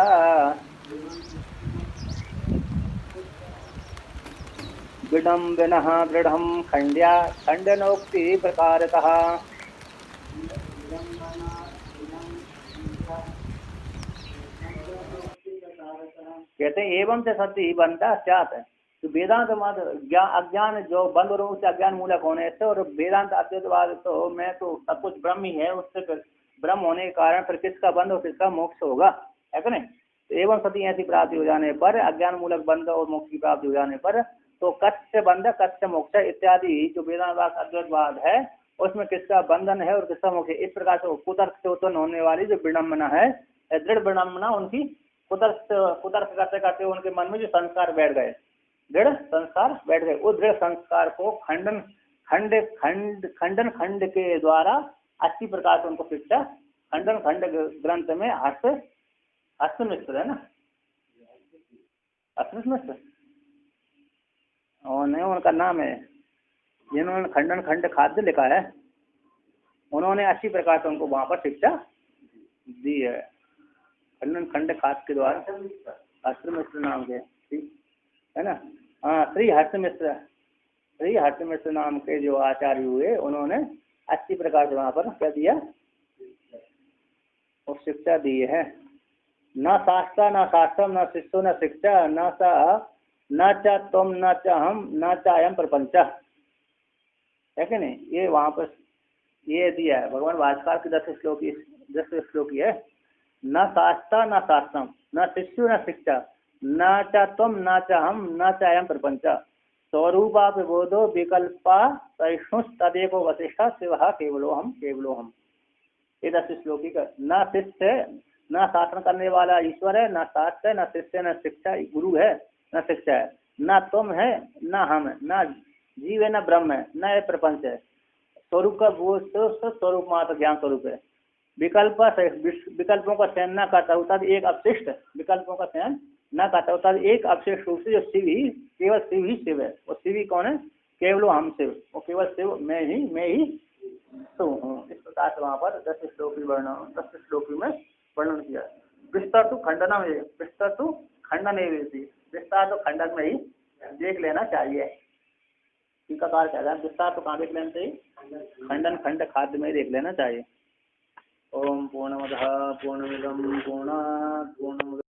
विडम्बिनः दृढ़ं खंडनोक्ति प्रकारतः। कहते हैं एवं से सत्य बनता स्यात्, तो वेदांत मत अज्ञान जो बंद और उससे अज्ञान मूलक होने से और वेदांत अद्वैतवाद तो मैं तो सब कुछ ब्रह्म ही है, उससे ब्रह्म होने के कारण फिर किसका बंध और किसका मोक्ष होगा, है कि नहीं। तो एवं सती ऐसी प्राप्ति हो जाने पर अज्ञान मूलक बंध और मोक्ष की प्राप्ति हो जाने पर तो कस्य बंध कस्य मोक्ष इत्यादि जो वेदांतवाद अद्वैतवाद है उसमें किसका बंधन है और किसका मोक्ष, इस प्रकार से कुतर्क से उत्पन्न होने वाली जो विडम्बना है, दृढ़ विडम्बना उनकी कुतर्क करते करते उनके मन में जो संस्कार बैठ गए, दृढ़ संस्कार बैठ गए, उस दृढ़ संस्कार को खंडन खंड के द्वारा अच्छी प्रकार से उनको शिक्षा खंडन खंड ग्रंथ में हस्तमिश्र है ना, हस्तमिश्र और नहीं उनका नाम है, जिन्होंने खंडन खंड खाद्य लिखा है उन्होंने अच्छी प्रकार से उनको वहां पर शिक्षा दी है, खंडन खंड खाद्य के द्वारा। हस्तमिश्र नाम के है ना, हाँ श्री हर्षमिश्र नाम के जो आचार्य हुए उन्होंने अच्छी प्रकार से वहाँ पर क्या दिया और शिक्षा दी है। न शास्त्र न शास्त्रम न शिष्यो न शिक्षा न सा न च तुम न च हम न चायम प्रपंच, है कि नहीं। ये वहाँ पर ये दिया है भगवान भास्कर की 10 श्लोकी है। न शास्त्र न शास्त्रम न शिष्यो न शिक्षा न च तुम न च हम न चायम प्रपंच स्वरूपा विबोधो विकल्पा सहिष्णु तदेको वशिष्ठा शिव केवलो हम ये 10 श्लोकी का। न शिष्य न शासन करने वाला ईश्वर है, न शास्त्र है, न शिष्य, न शिक्षा गुरु है, न शिक्षा है। ना तुम है ना हम है, ना जीव है ना ब्रह्म है, ना ये प्रपंच है। स्वरूप का वो स्वरूप मात्र ज्ञान स्वरूप है। विकल्प विकल्पों का चयन न करता होता एक अपशिष्ट, विकल्पों का चयन न करता होता एक अपशिष्ट रूप से जो शिव ही, केवल शिव ही शिव है। और शिव ही कौन है? केवल हम शिव, और केवल शिव मैं ही तो हूँ। इस प्रकार से वहाँ पर 10 श्लोकी में वर्णन किया। विस्तार तो खंडन में, विस्तार तो खंडन है, विस्तार तो खंडन में ही देख लेना चाहिए। टीकाकार कह रहा है विस्तार तो कहाँ देख लेना चाहिए? खंडन खंड खाद्य में देख लेना चाहिए। ओम पूर्णमदः पूर्णमिदं पूर्णात् पूर्णमुदच्यते